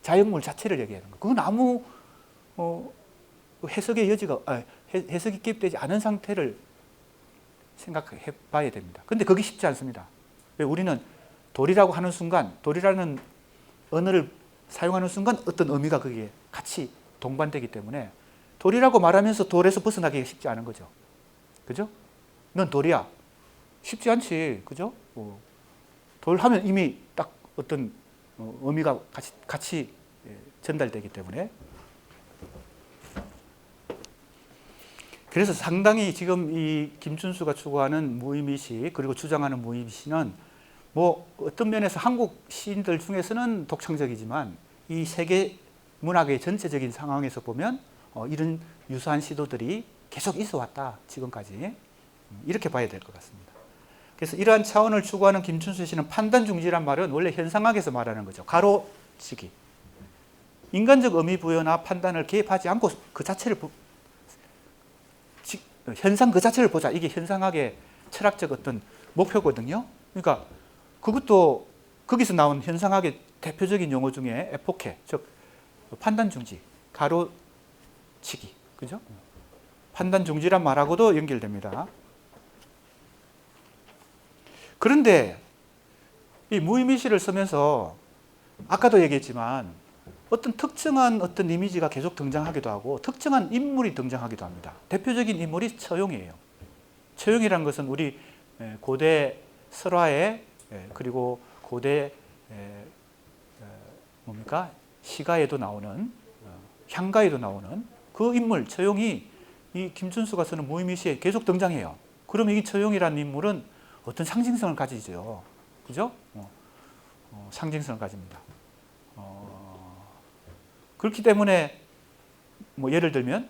자연물 자체를 얘기하는 거. 그건 아무 해석의 여지가, 해석이 개입되지 않은 상태를 생각해 봐야 됩니다. 근데 그게 쉽지 않습니다. 왜? 우리는 돌이라고 하는 순간, 돌이라는 언어를 사용하는 순간 어떤 의미가 거기에 같이 동반되기 때문에 돌이라고 말하면서 돌에서 벗어나기가 쉽지 않은 거죠. 그죠? 넌 돌이야. 쉽지 않지. 그죠? 돌 하면 이미 딱 어떤 의미가 같이 전달되기 때문에. 그래서 상당히 지금 이 김춘수가 추구하는 무의미시, 그리고 주장하는 무의미시는 뭐 어떤 면에서 한국 시인들 중에서는 독창적이지만 이 세계 문학의 전체적인 상황에서 보면 이런 유사한 시도들이 계속 있어 왔다. 지금까지. 이렇게 봐야 될 것 같습니다. 그래서 이러한 차원을 추구하는 김춘수의 시는 판단 중지란 말은 원래 현상학에서 말하는 거죠. 가로치기. 인간적 의미 부여나 판단을 개입하지 않고 그 자체를 현상 그 자체를 보자. 이게 현상학의 철학적 어떤 목표거든요. 그러니까 그것도 거기서 나온 현상학의 대표적인 용어 중에 에포케, 즉 판단 중지, 가로치기, 그죠? 판단 중지란 말하고도 연결됩니다. 그런데 이 무의미시를 쓰면서 아까도 얘기했지만 어떤 특정한 어떤 이미지가 계속 등장하기도 하고 특정한 인물이 등장하기도 합니다. 대표적인 인물이 처용이에요. 처용이라는 것은 우리 고대 설화에 그리고 고대 뭡니까? 시가에도 나오는 향가에도 나오는 그 인물 처용이 이 김춘수가 쓰는 무의미시에 계속 등장해요. 그럼 이 처용이라는 인물은 어떤 상징성을 가지죠. 그죠? 상징성을 가집니다. 그렇기 때문에 뭐 예를 들면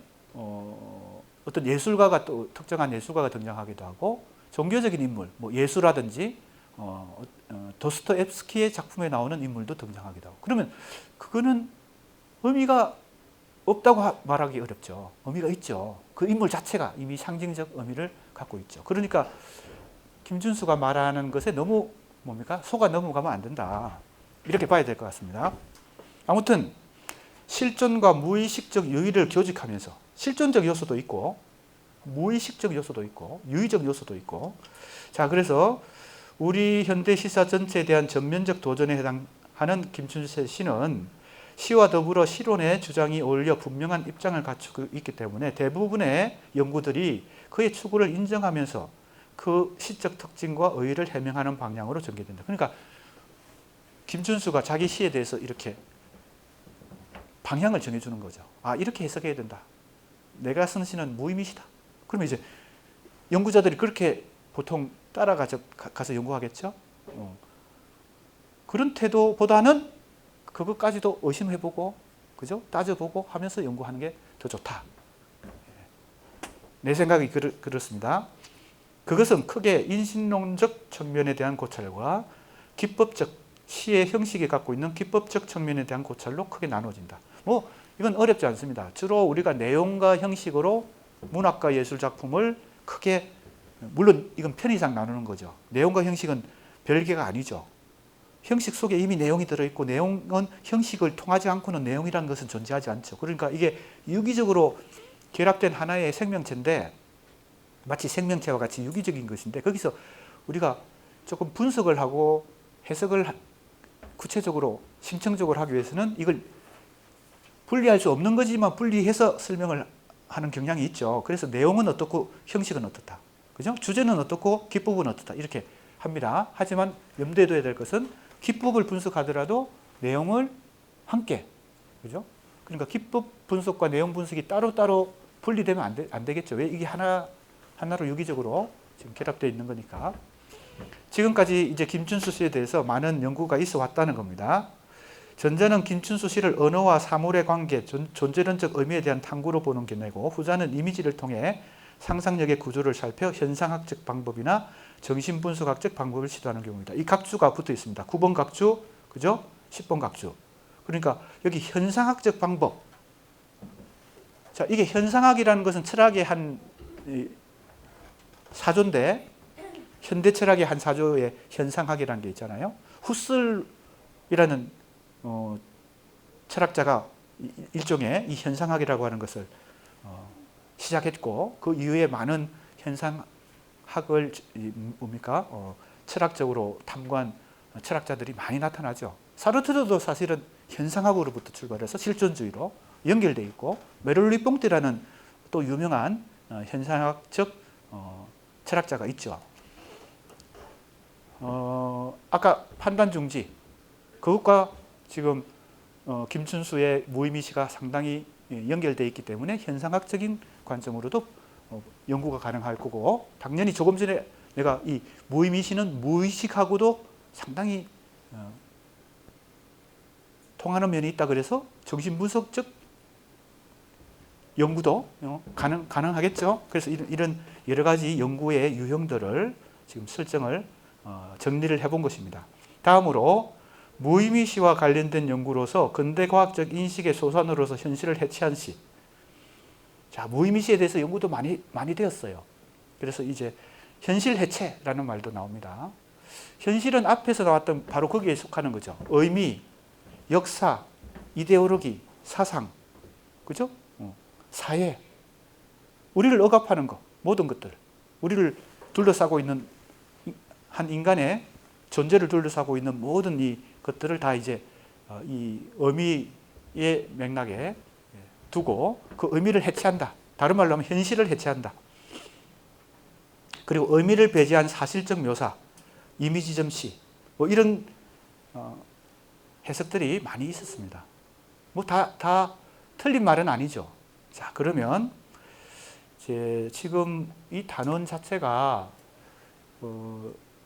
어떤 예술가가 또 특정한 예술가가 등장하기도 하고 종교적인 인물, 뭐 예수라든지 도스토옙스키의 작품에 나오는 인물도 등장하기도 하고 그러면 그거는 의미가 없다고 말하기 어렵죠. 의미가 있죠. 그 인물 자체가 이미 상징적 의미를 갖고 있죠. 그러니까 김준수가 말하는 것에 너무 뭡니까? 속아 넘어가면 안 된다. 이렇게 봐야 될 것 같습니다. 아무튼 실존과 무의식적 유의를 교직하면서 실존적 요소도 있고 무의식적 요소도 있고 유의적 요소도 있고 자 그래서 우리 현대 시사 전체에 대한 전면적 도전에 해당하는 김춘수의 시는 시와 더불어 실론의 주장이 어울려 분명한 입장을 갖추고 있기 때문에 대부분의 연구들이 그의 추구를 인정하면서 그 시적 특징과 의의를 해명하는 방향으로 전개된다. 그러니까 김춘수가 자기 시에 대해서 이렇게 방향을 정해주는 거죠. 아, 이렇게 해석해야 된다. 내가 쓴 시는 무의미시다. 그러면 이제 연구자들이 그렇게 보통 따라가서 연구하겠죠. 그런 태도보다는 그것까지도 의심해보고, 그죠? 따져보고 하면서 연구하는 게 더 좋다. 내 생각이 그렇습니다. 그것은 크게 인신론적 측면에 대한 고찰과 기법적 시의 형식이 갖고 있는 기법적 측면에 대한 고찰로 크게 나눠진다. 뭐 이건 어렵지 않습니다. 주로 우리가 내용과 형식으로 문학과 예술 작품을 크게 물론 이건 편의상 나누는 거죠. 내용과 형식은 별개가 아니죠. 형식 속에 이미 내용이 들어있고 내용은 형식을 통하지 않고는 내용이라는 것은 존재하지 않죠. 그러니까 이게 유기적으로 결합된 하나의 생명체인데 마치 생명체와 같이 유기적인 것인데 거기서 우리가 조금 분석을 하고 해석을 구체적으로 심층적으로 하기 위해서는 이걸 분리할 수 없는 거지만 분리해서 설명을 하는 경향이 있죠. 그래서 내용은 어떻고 형식은 어떻다. 그죠? 주제는 어떻고 기법은 어떻다. 이렇게 합니다. 하지만 염두에 둬야 될 것은 기법을 분석하더라도 내용을 함께. 그죠? 그러니까 기법 분석과 내용 분석이 따로따로 분리되면 안 되겠죠. 왜 이게 하나로 유기적으로 지금 결합되어 있는 거니까. 지금까지 이제 김춘수 씨에 대해서 많은 연구가 있어 왔다는 겁니다. 전자는 김춘수 씨를 언어와 사물의 관계, 존재론적 의미에 대한 탐구로 보는 견해고 후자는 이미지를 통해 상상력의 구조를 살펴 현상학적 방법이나 정신분석학적 방법을 시도하는 경우입니다. 이 각주가 붙어 있습니다. 9번 각주, 그죠? 10번 각주. 그러니까 여기 현상학적 방법. 자, 이게 현상학이라는 것은 철학의 한 사조인데 현대 철학의 한 사조에 현상학이라는 게 있잖아요. 후슬이라는 철학자가 일종의 이 현상학이라고 하는 것을 시작했고 그 이후에 많은 현상학을 뭡니까? 철학적으로 탐구한 철학자들이 많이 나타나죠. 사르트르도 사실은 현상학으로부터 출발해서 실존주의로 연결되어 있고 메를리 뽕띠라는 또 유명한 현상학적 철학자가 있죠. 아까 판단 중지 그것과 지금 김춘수의 무의미시가 상당히 연결되어 있기 때문에 현상학적인 관점으로도 연구가 가능할 거고 당연히 조금 전에 내가 이 무의미시는 무의식하고도 상당히 통하는 면이 있다 그래서 정신분석적 연구도 가능하겠죠. 그래서 이런 여러 가지 연구의 유형들을 지금 설정을 정리를 해본 것입니다. 다음으로 무의미시와 관련된 연구로서 근대과학적 인식의 소산으로서 현실을 해체한 시. 자, 무의미시에 대해서 연구도 많이 되었어요. 그래서 이제 현실 해체라는 말도 나옵니다. 현실은 앞에서 나왔던 바로 거기에 속하는 거죠. 의미, 역사, 이데올로기, 사상, 그죠? 사회, 우리를 억압하는 것, 모든 것들, 우리를 둘러싸고 있는 한 인간의 존재를 둘러싸고 있는 모든 이 것들을 다 이제 이 의미의 맥락에 두고 그 의미를 해체한다. 다른 말로 하면 현실을 해체한다. 그리고 의미를 배제한 사실적 묘사, 이미지 점시, 뭐 이런 해석들이 많이 있었습니다. 뭐 다 틀린 말은 아니죠. 자, 그러면 지금 이 단원 자체가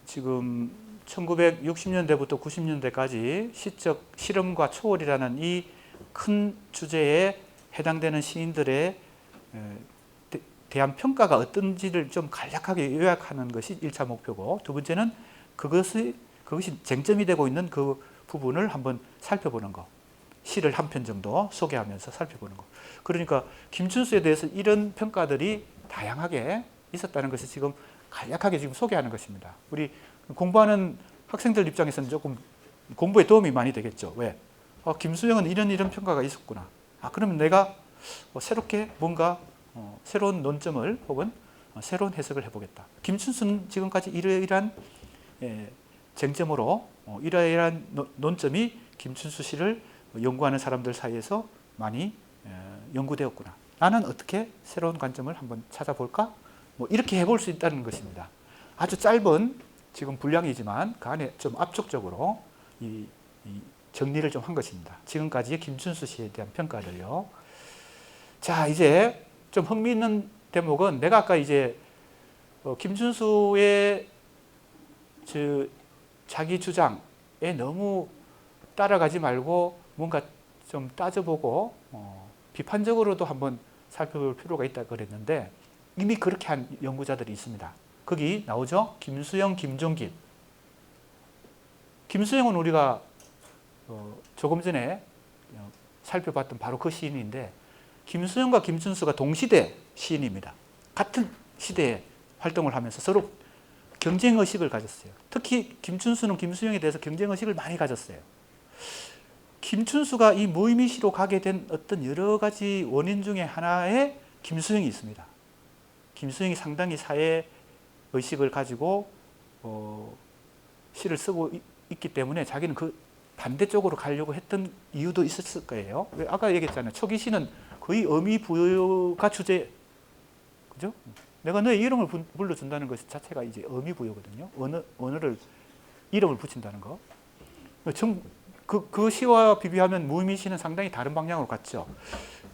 지금 1960년대부터 90년대까지 시적 실험과 초월이라는 이 큰 주제에 해당되는 시인들의 대한 평가가 어떤지를 좀 간략하게 요약하는 것이 1차 목표고, 두 번째는 그것이 쟁점이 되고 있는 그 부분을 한번 살펴보는 거. 시를 한 편 정도 소개하면서 살펴보는 거. 그러니까 김춘수에 대해서 이런 평가들이 다양하게 있었다는 것을 지금 간략하게 지금 소개하는 것입니다. 우리 공부하는 학생들 입장에서는 조금 공부에 도움이 많이 되겠죠. 왜? 김수영은 이런 평가가 있었구나. 그러면 내가 새롭게 뭔가 새로운 논점을 혹은 새로운 해석을 해보겠다. 김춘수는 지금까지 이러이러한 쟁점으로 이러이러한 논점이 김춘수 씨를 연구하는 사람들 사이에서 많이 연구되었구나. 나는 어떻게 새로운 관점을 한번 찾아볼까? 뭐 이렇게 해볼 수 있다는 것입니다. 아주 짧은 지금 분량이지만 그 안에 좀 압축적으로 이 정리를 좀 한 것입니다. 지금까지의 김춘수 씨에 대한 평가를요. 자, 이제 좀 흥미있는 대목은 내가 아까 이제 김춘수의 자기 주장에 너무 따라가지 말고 뭔가 좀 따져보고 비판적으로도 한번 살펴볼 필요가 있다 그랬는데, 이미 그렇게 한 연구자들이 있습니다. 거기 나오죠? 김수영, 김종길. 김수영은 우리가 조금 전에 살펴봤던 바로 그 시인인데, 김수영과 김춘수가 동시대 시인입니다. 같은 시대에 활동을 하면서 서로 경쟁의식을 가졌어요. 특히 김춘수는 김수영에 대해서 경쟁의식을 많이 가졌어요. 김춘수가 이 무의미시로 가게 된 어떤 여러 가지 원인 중에 하나에 김수영이 있습니다. 김수영이 상당히 사회의식을 가지고 시를 쓰고 있기 때문에 자기는 그 반대쪽으로 가려고 했던 이유도 있었을 거예요. 아까 얘기했잖아요. 초기 시는 거의 의미 부여가 주제, 그죠? 내가 너의 이름을 불러준다는 것 자체가 이제 의미 부여거든요. 언어를 이름을 붙인다는 거. 그 시와 비교하면 무의미 시는 상당히 다른 방향으로 갔죠.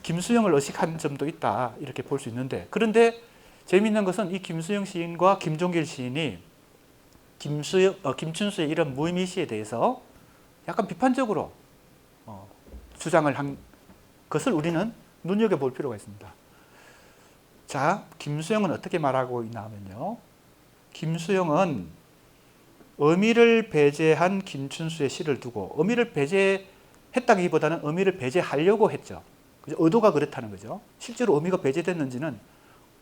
김수영을 의식한 점도 있다 이렇게 볼 수 있는데, 그런데 재미있는 것은 이 김수영 시인과 김종길 시인이 김춘수의 이런 무의미 시에 대해서 약간 비판적으로 주장을 한 것을 우리는 눈여겨볼 필요가 있습니다. 자, 김수영은 어떻게 말하고 있나 하면요. 김수영은 의미를 배제한 김춘수의 시를 두고, 의미를 배제했다기보다는 의미를 배제하려고 했죠. 의도가 그렇다는 거죠. 실제로 의미가 배제됐는지는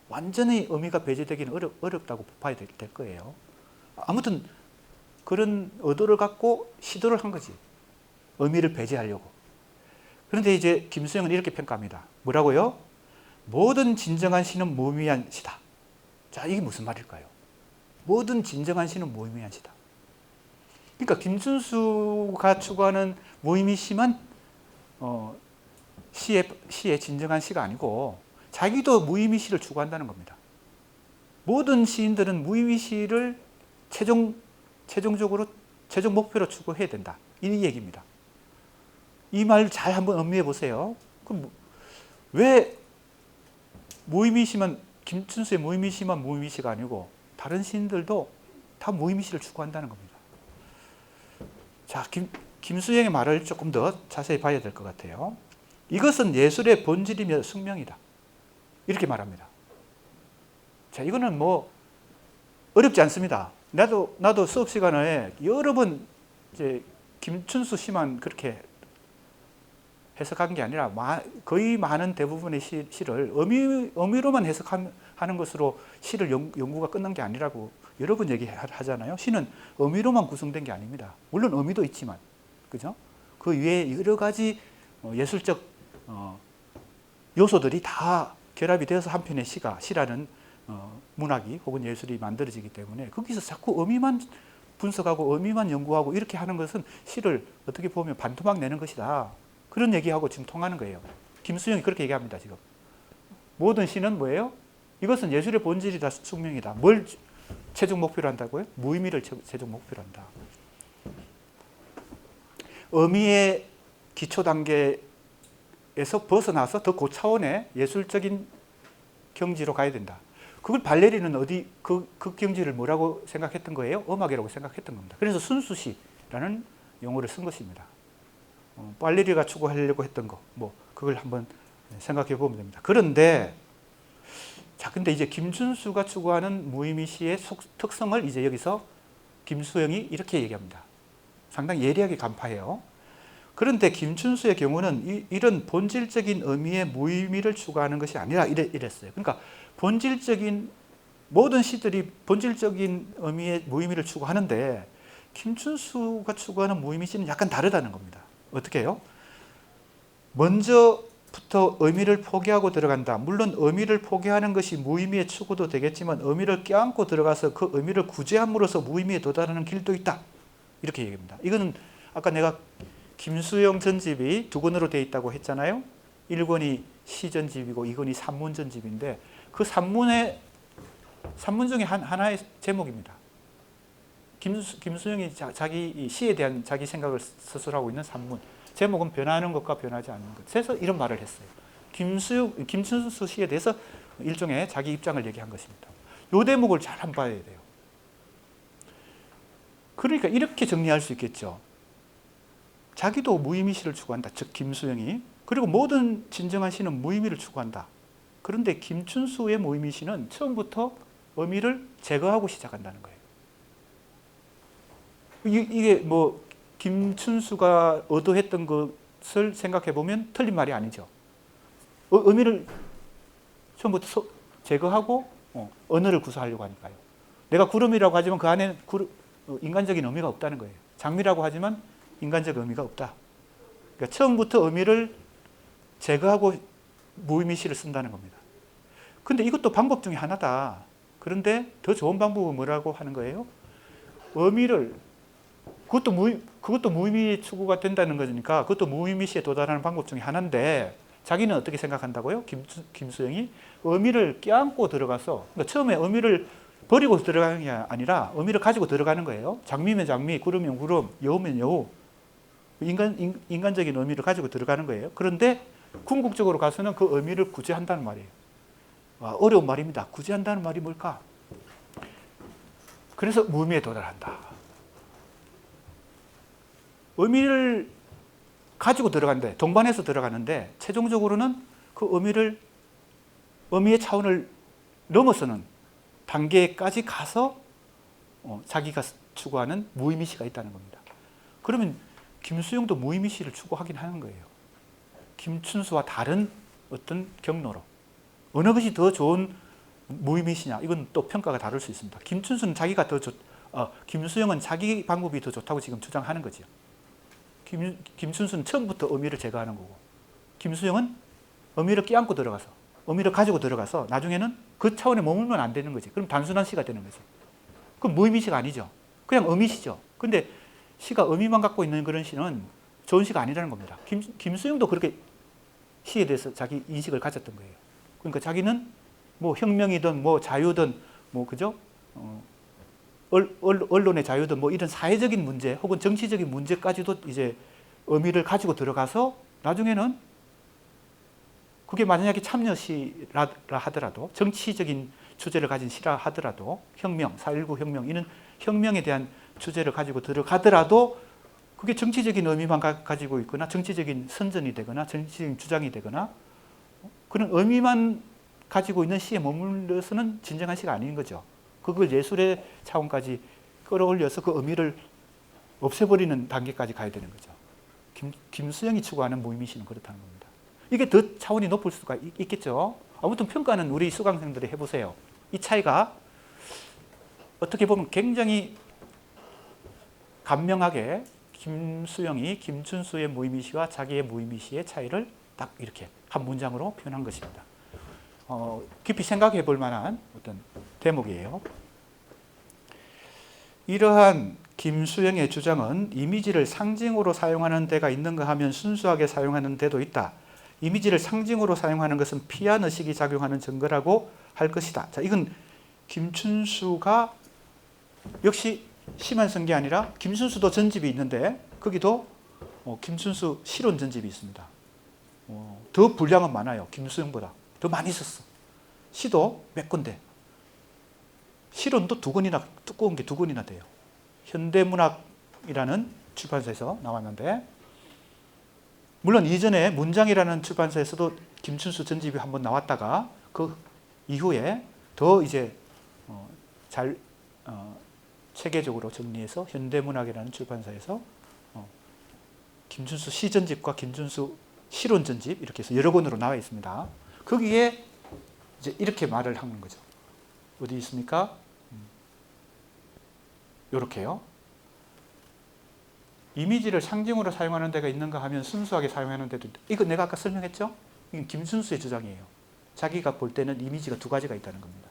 완전히 의미가 배제되기는 어렵다고 봐야 될 거예요. 아무튼 그런 의도를 갖고 시도를 한 거지. 의미를 배제하려고. 그런데 이제 김수영은 이렇게 평가합니다. 뭐라고요? 모든 진정한 시는 무의미한 시다. 자, 이게 무슨 말일까요? 모든 진정한 시는 무의미한 시다. 그러니까 김춘수가 추구하는 무의미 시만 시의 진정한 시가 아니고 자기도 무의미 시를 추구한다는 겁니다. 모든 시인들은 무의미 시를 최종적으로 최종 목표로 추구해야 된다. 이 얘기입니다. 이 말 잘 한번 음미해 보세요. 그럼 왜 무의미 시만, 김춘수의 무의미 시만 무의미 시가 아니고 다른 시인들도 다 무의미 시를 추구한다는 겁니다. 자, 김수영의 말을 조금 더 자세히 봐야 될 것 같아요. 이것은 예술의 본질이며 숙명이다. 이렇게 말합니다. 자, 이거는 뭐 어렵지 않습니다. 나도 수업 시간에 여러 번 이제 김춘수 시만 그렇게 해석한 게 아니라 거의 많은 대부분의 시를 의미로만 해석하는 것으로 시를 연구가 끝난 게 아니라고 여러 번 얘기하잖아요. 시는 의미로만 구성된 게 아닙니다. 물론 의미도 있지만, 그죠? 그 위에 여러 가지 예술적 요소들이 다 결합이 되어서 한 편의 시라는 문학이 혹은 예술이 만들어지기 때문에 거기서 자꾸 의미만 분석하고 의미만 연구하고 이렇게 하는 것은 시를 어떻게 보면 반토막 내는 것이다. 그런 얘기하고 지금 통하는 거예요. 김수영이 그렇게 얘기합니다. 지금 모든 시는 뭐예요? 이것은 예술의 본질이다, 숙명이다. 뭘 최종 목표로 한다고요? 무의미를 최종 목표로 한다. 의미의 기초 단계에서 벗어나서 더 고차원의 예술적인 경지로 가야 된다. 그걸 발레리는 그 경지를 뭐라고 생각했던 거예요? 음악이라고 생각했던 겁니다. 그래서 순수시라는 용어를 쓴 것입니다. 발레리가 추구하려고 했던 거, 그걸 한번 생각해 보면 됩니다. 그런데 근데 이제 김춘수가 추구하는 무의미시의 특성을 이제 여기서 김수영이 이렇게 얘기합니다. 상당히 예리하게 간파해요. 그런데 김춘수의 경우는 이런 본질적인 의미의 무의미를 추구하는 것이 아니라 이랬어요. 그러니까 모든 시들이 본질적인 의미의 무의미를 추구하는데 김춘수가 추구하는 무의미시는 약간 다르다는 겁니다. 어떻게 해요? 먼저부터 의미를 포기하고 들어간다. 물론 의미를 포기하는 것이 무의미의 추구도 되겠지만 의미를 껴안고 들어가서 그 의미를 구제함으로써 무의미에 도달하는 길도 있다. 이렇게 얘기합니다. 이거는 아까 내가 김수영 전집이 2권으로 되어 있다고 했잖아요. 1권이 시전집이고 2권이 산문전집인데 그 산문 중에 하나의 제목입니다. 김수영이 자기 시에 대한 자기 생각을 스스로 하고 있는 산문. 제목은 변하는 것과 변하지 않는 것. 그래서 이런 말을 했어요. 김춘수 시에 대해서 일종의 자기 입장을 얘기한 것입니다. 이 대목을 잘 한번 봐야 돼요. 그러니까 이렇게 정리할 수 있겠죠. 자기도 무의미시를 추구한다. 즉 김수영이. 그리고 모든 진정한 시는 무의미를 추구한다. 그런데 김춘수의 무의미시는 처음부터 의미를 제거하고 시작한다는 거예요. 이게 김춘수가 의도했던 것을 생각해 보면 틀린 말이 아니죠. 의미를 처음부터 제거하고 언어를 구사하려고 하니까요. 내가 구름이라고 하지만 그 안에 인간적인 의미가 없다는 거예요. 장미라고 하지만 인간적 의미가 없다. 그러니까 처음부터 의미를 제거하고 무의미시를 쓴다는 겁니다. 근데 이것도 방법 중에 하나다. 그런데 더 좋은 방법은 뭐라고 하는 거예요? 의미를 그것도 무의미 추구가 된다는 거니까 그것도 무의미시에 도달하는 방법 중에 하나인데 자기는 어떻게 생각한다고요? 김수영이 의미를 껴안고 들어가서 그러니까 처음에 의미를 버리고 들어가는 게 아니라 의미를 가지고 들어가는 거예요. 장미면 장미, 구름이면 구름, 여우면 여우. 인간적인 의미를 가지고 들어가는 거예요. 그런데 궁극적으로 가서는 그 의미를 구제한다는 말이에요. 어려운 말입니다. 구제한다는 말이 뭘까? 그래서 무의미에 도달한다. 의미를 가지고 들어간대. 동반해서 들어가는데 최종적으로는 그 의미의 차원을 넘어서는 단계까지 가서 자기가 추구하는 무의미시가 있다는 겁니다. 그러면 김수영도 무의미시를 추구하긴 하는 거예요. 김춘수와 다른 어떤 경로로. 어느 것이 더 좋은 무의미시냐? 이건 또 평가가 다를 수 있습니다. 김춘수는 김수영은 자기 방법이 더 좋다고 지금 주장하는 거죠. 김춘수는 처음부터 의미를 제거하는 거고 김수영은 의미를 껴안고 들어가서 의미를 가지고 들어가서 나중에는 그 차원에 머물면 안 되는 거지. 그럼 단순한 시가 되는 거지. 그럼 무의미시가 아니죠. 그냥 의미시죠. 근데 시가 의미만 갖고 있는 그런 시는 좋은 시가 아니라는 겁니다. 김수영도 그렇게 시에 대해서 자기 인식을 가졌던 거예요. 그러니까 자기는 혁명이든 자유든 그죠? 언론의 자유든 이런 사회적인 문제 혹은 정치적인 문제까지도 이제 의미를 가지고 들어가서 나중에는 그게 만약에 참여시라 하더라도 정치적인 주제를 가진 시라 하더라도 혁명, 4.19 혁명 이런 혁명에 대한 주제를 가지고 들어가더라도 그게 정치적인 의미만 가지고 있거나 정치적인 선전이 되거나 정치적인 주장이 되거나 그런 의미만 가지고 있는 시에 머물러서는 진정한 시가 아닌 거죠. 그걸 예술의 차원까지 끌어올려서 그 의미를 없애버리는 단계까지 가야 되는 거죠. 김수영이 추구하는 무의미시는 그렇다는 겁니다. 이게 더 차원이 높을 수가 있겠죠. 아무튼 평가는 우리 수강생들이 해보세요. 이 차이가 어떻게 보면 굉장히 간명하게 김수영이 김춘수의 무의미시와 자기의 무의미시의 차이를 딱 이렇게 한 문장으로 표현한 것입니다. 깊이 생각해 볼 만한 어떤 대목이에요. 이러한 김수영의 주장은 이미지를 상징으로 사용하는 데가 있는가 하면 순수하게 사용하는 데도 있다. 이미지를 상징으로 사용하는 것은 피한 의식이 작용하는 증거라고 할 것이다. 자, 이건 김춘수가 역시 시만 쓴 게 아니라 김춘수도 전집이 있는데 거기도 김춘수 실론 전집이 있습니다. 더 분량은 많아요. 김수영보다 더 많이 썼어. 시도 몇 건데 실론도 2권이나 두꺼운 게 2권이나 돼요. 현대문학이라는 출판사에서 나왔는데 물론 이전에 문장이라는 출판사에서도 김춘수 전집이 한번 나왔다가 그 이후에 더 이제 잘 체계적으로 정리해서 현대문학이라는 출판사에서 김춘수 시전집과 김춘수 실론전집 이렇게 해서 여러 권으로 나와 있습니다. 거기에 이제 이렇게 말을 하는 거죠. 어디 있습니까? 이렇게요. 이미지를 상징으로 사용하는 데가 있는가 하면 순수하게 사용하는 데도 있다. 이거 내가 아까 설명했죠? 이건 김춘수의 주장이에요. 자기가 볼 때는 이미지가 2가지가 있다는 겁니다.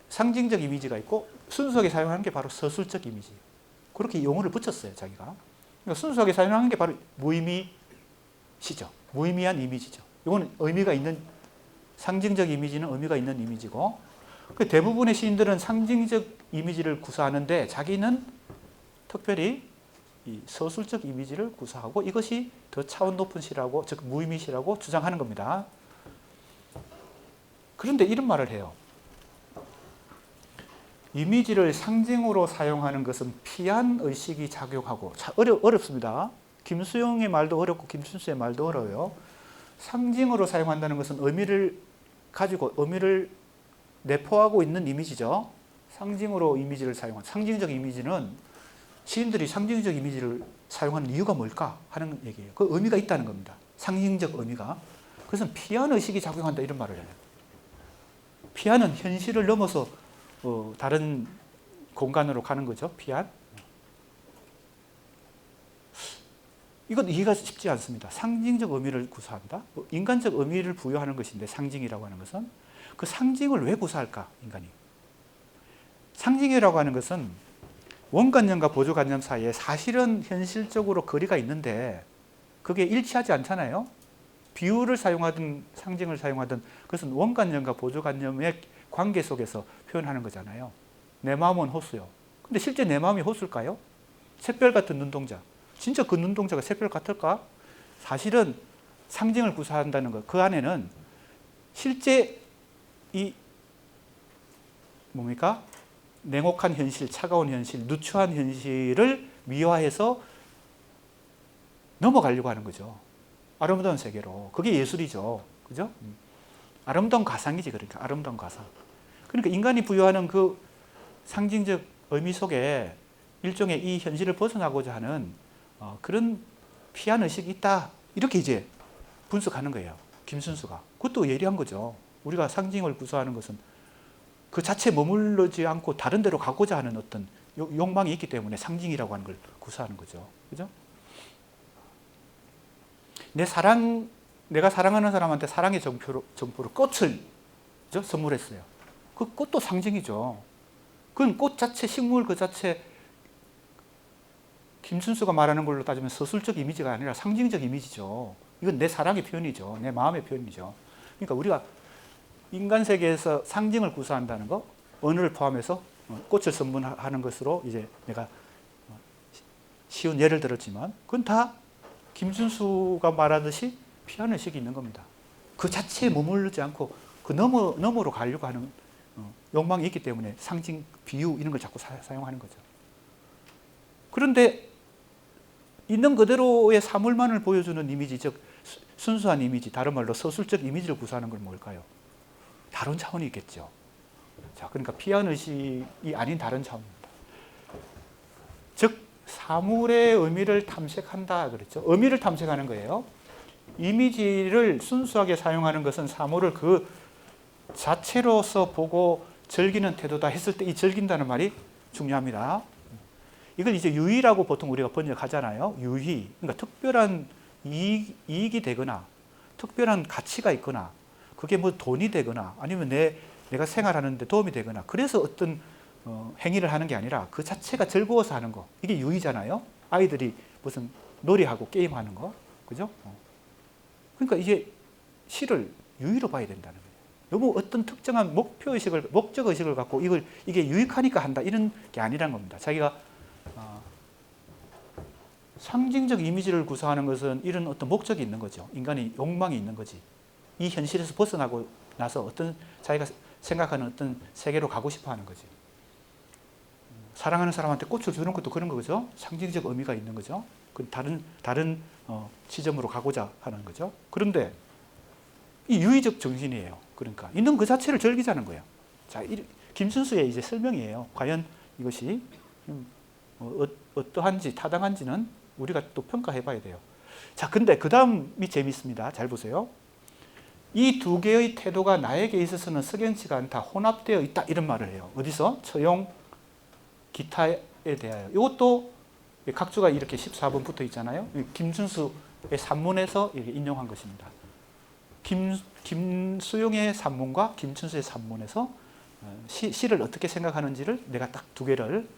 상징적 이미지가 있고 순수하게 사용하는 게 바로 서술적 이미지. 그렇게 용어를 붙였어요, 자기가. 그러니까 순수하게 사용하는 게 바로 무의미시죠. 무의미한 이미지죠. 이거는 의미가 있는, 상징적 이미지는 의미가 있는 이미지고, 대부분의 시인들은 상징적 이미지를 구사하는데 자기는 특별히 이 서술적 이미지를 구사하고 이것이 더 차원 높은 시라고, 즉 무의미시라고 주장하는 겁니다. 그런데 이런 말을 해요. 이미지를 상징으로 사용하는 것은 피한 의식이 작용하고, 어렵습니다. 김수영의 말도 어렵고 김춘수의 말도 어려워요. 상징으로 사용한다는 것은 의미를 가지고 의미를 내포하고 있는 이미지죠. 상징으로 이미지를 사용한, 상징적 이미지는 시인들이 상징적 이미지를 사용하는 이유가 뭘까 하는 얘기예요. 그 의미가 있다는 겁니다. 상징적 의미가. 그래서 피한 의식이 작용한다 이런 말을 해요. 피한은 현실을 넘어서 다른 공간으로 가는 거죠. 피한. 이건 이해가 쉽지 않습니다. 상징적 의미를 구사한다. 인간적 의미를 부여하는 것인데 상징이라고 하는 것은 그 상징을 왜 구사할까 인간이. 상징이라고 하는 것은 원관념과 보조관념 사이에 사실은 현실적으로 거리가 있는데 그게 일치하지 않잖아요. 비유를 사용하든 상징을 사용하든 그것은 원관념과 보조관념의 관계 속에서 표현하는 거잖아요. 내 마음은 호수요. 근데 실제 내 마음이 호수일까요? 샛별 같은 눈동자. 진짜 그 눈동자가 샛별 같을까? 사실은 상징을 구사한다는 것. 그 안에는 실제 이 뭡니까? 냉혹한 현실, 차가운 현실, 누추한 현실을 미화해서 넘어가려고 하는 거죠. 아름다운 세계로. 그게 예술이죠. 그죠? 아름다운 가상이지, 그러니까. 아름다운 가상. 그러니까 인간이 부여하는 그 상징적 의미 속에 일종의 이 현실을 벗어나고자 하는 그런 피한 의식이 있다. 이렇게 이제 분석하는 거예요. 김순수가. 그것도 예리한 거죠. 우리가 상징을 구사하는 것은 그 자체에 머물르지 않고 다른 데로 가고자 하는 어떤 욕망이 있기 때문에 상징이라고 하는 걸 구사하는 거죠. 그죠? 내가 사랑하는 사람한테 사랑의 정표로 꽃을 선물했어요. 그 꽃도 상징이죠. 그건 꽃 자체, 식물 그 자체, 김순수가 말하는 걸로 따지면 서술적 이미지가 아니라 상징적 이미지죠. 이건 내 사랑의 표현이죠. 내 마음의 표현이죠. 그러니까 우리가 인간 세계에서 상징을 구사한다는 거, 언어를 포함해서 꽃을 선물하는 것으로 이제 내가 쉬운 예를 들었지만, 그건 다 김순수가 말하듯이 피한 의식이 있는 겁니다. 그 자체에 머무르지 않고 그 너머로 가려고 하는 욕망이 있기 때문에 상징, 비유 이런 걸 자꾸 사용하는 거죠. 그런데 있는 그대로의 사물만을 보여주는 이미지, 즉 순수한 이미지, 다른 말로 서술적 이미지를 구사하는 건 뭘까요? 다른 차원이 있겠죠. 자, 그러니까 피한 의식이 아닌 다른 차원입니다. 즉 사물의 의미를 탐색한다 그랬죠. 의미를 탐색하는 거예요. 이미지를 순수하게 사용하는 것은 사물을 그 자체로서 보고 즐기는 태도다 했을 때 이 즐긴다는 말이 중요합니다. 이걸 이제 유의라고 보통 우리가 번역하잖아요. 유의. 그러니까 특별한 이익이 되거나 특별한 가치가 있거나 그게 뭐 돈이 되거나 아니면 내가 생활하는 데 도움이 되거나 그래서 어떤 행위를 하는 게 아니라 그 자체가 즐거워서 하는 거. 이게 유의잖아요. 아이들이 무슨 놀이하고 게임하는 거. 그죠? 그러니까 이게 시를 유의로 봐야 된다는 거예요. 너무 어떤 특정한 목적의식을 갖고 이게 유익하니까 한다 이런 게 아니란 겁니다. 자기가 상징적 이미지를 구사하는 것은 이런 어떤 목적이 있는 거죠. 인간이 욕망이 있는 거지. 이 현실에서 벗어나고 나서 어떤 자기가 생각하는 어떤 세계로 가고 싶어 하는 거지. 사랑하는 사람한테 꽃을 주는 것도 그런 거죠. 상징적 의미가 있는 거죠. 그 다른 지점으로 가고자 하는 거죠. 그런데 이 유의적 정신이에요. 그러니까 있는 그 자체를 즐기자는 거예요. 자, 김순수의 이제 설명이에요. 과연 이것이 어떠한지 타당한지는 우리가 또 평가해 봐야 돼요. 자, 근데 그 다음이 재밌습니다. 잘 보세요. 이 두 개의 태도가 나에게 있어서는 석연치가 않다. 혼합되어 있다. 이런 말을 해요. 어디서? 처용 기타에 대하여. 이것도 각주가 이렇게 14번 붙어 있잖아요. 김순수의 산문에서 이렇게 인용한 것입니다. 김수용의 산문과 김춘수의 산문에서 시를 어떻게 생각하는지를 내가 딱 두 개를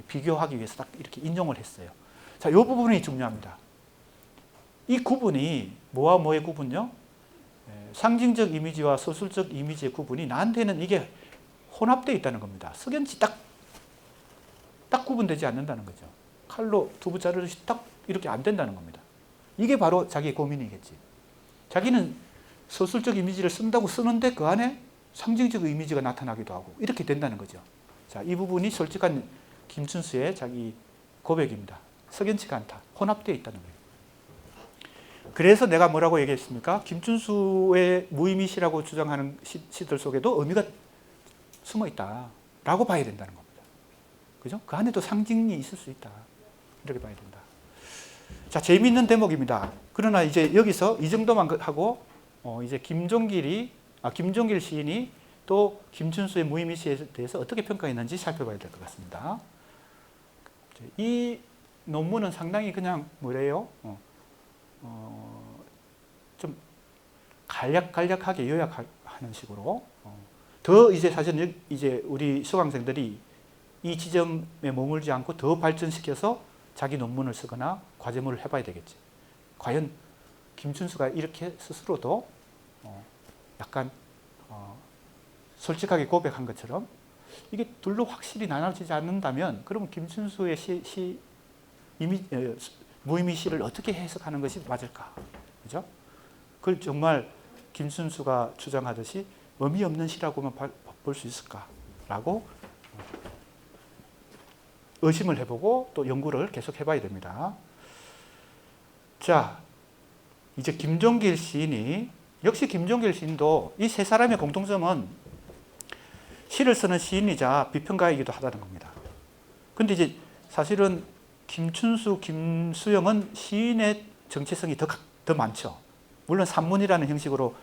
비교하기 위해서 딱 이렇게 인용을 했어요. 자, 이 부분이 중요합니다. 이 구분이 뭐와 뭐의 구분요? 상징적 이미지와 서술적 이미지의 구분이 나한테는 이게 혼합되어 있다는 겁니다. 석연치 딱 구분되지 않는다는 거죠. 칼로 두부 자르듯이 딱 이렇게 안 된다는 겁니다. 이게 바로 자기의 고민이겠지. 자기는 서술적 이미지를 쓴다고 쓰는데 그 안에 상징적 이미지가 나타나기도 하고 이렇게 된다는 거죠. 자, 이 부분이 솔직한 김춘수의 자기 고백입니다. 석연치가 않다. 혼합되어 있다는 거예요. 그래서 내가 뭐라고 얘기했습니까? 김춘수의 무의미시라고 주장하는 시들 속에도 의미가 숨어 있다라고 봐야 된다는 겁니다. 그죠? 그 안에도 상징이 있을 수 있다. 이렇게 봐야 된다. 자, 재미있는 대목입니다. 그러나 이제 여기서 이 정도만 하고 이제 김종길 시인이 또 김춘수의 무의미시에 대해서 어떻게 평가했는지 살펴봐야 될 것 같습니다. 이 논문은 상당히 그냥 뭐래요? 좀 간략하게 요약하는 식으로 더 이제 사실 이제 우리 수강생들이 이 지점에 머물지 않고 더 발전시켜서 자기 논문을 쓰거나 과제물을 해봐야 되겠지. 과연 김춘수가 이렇게 스스로도 약간 솔직하게 고백한 것처럼 이게 둘로 확실히 나눠지지 않는다면 그러면 김춘수의 무의미시를 어떻게 해석하는 것이 맞을까? 그죠? 그걸 정말 김춘수가 주장하듯이 의미 없는 시라고만 볼 수 있을까라고 의심을 해보고 또 연구를 계속 해봐야 됩니다. 자, 이제 김종길 시인이 역시 김종길 시인도 이 세 사람의 공통점은 시를 쓰는 시인이자 비평가이기도 하다는 겁니다. 근데 이제 사실은 김춘수, 김수영은 시인의 정체성이 더 많죠. 물론 산문이라는 형식으로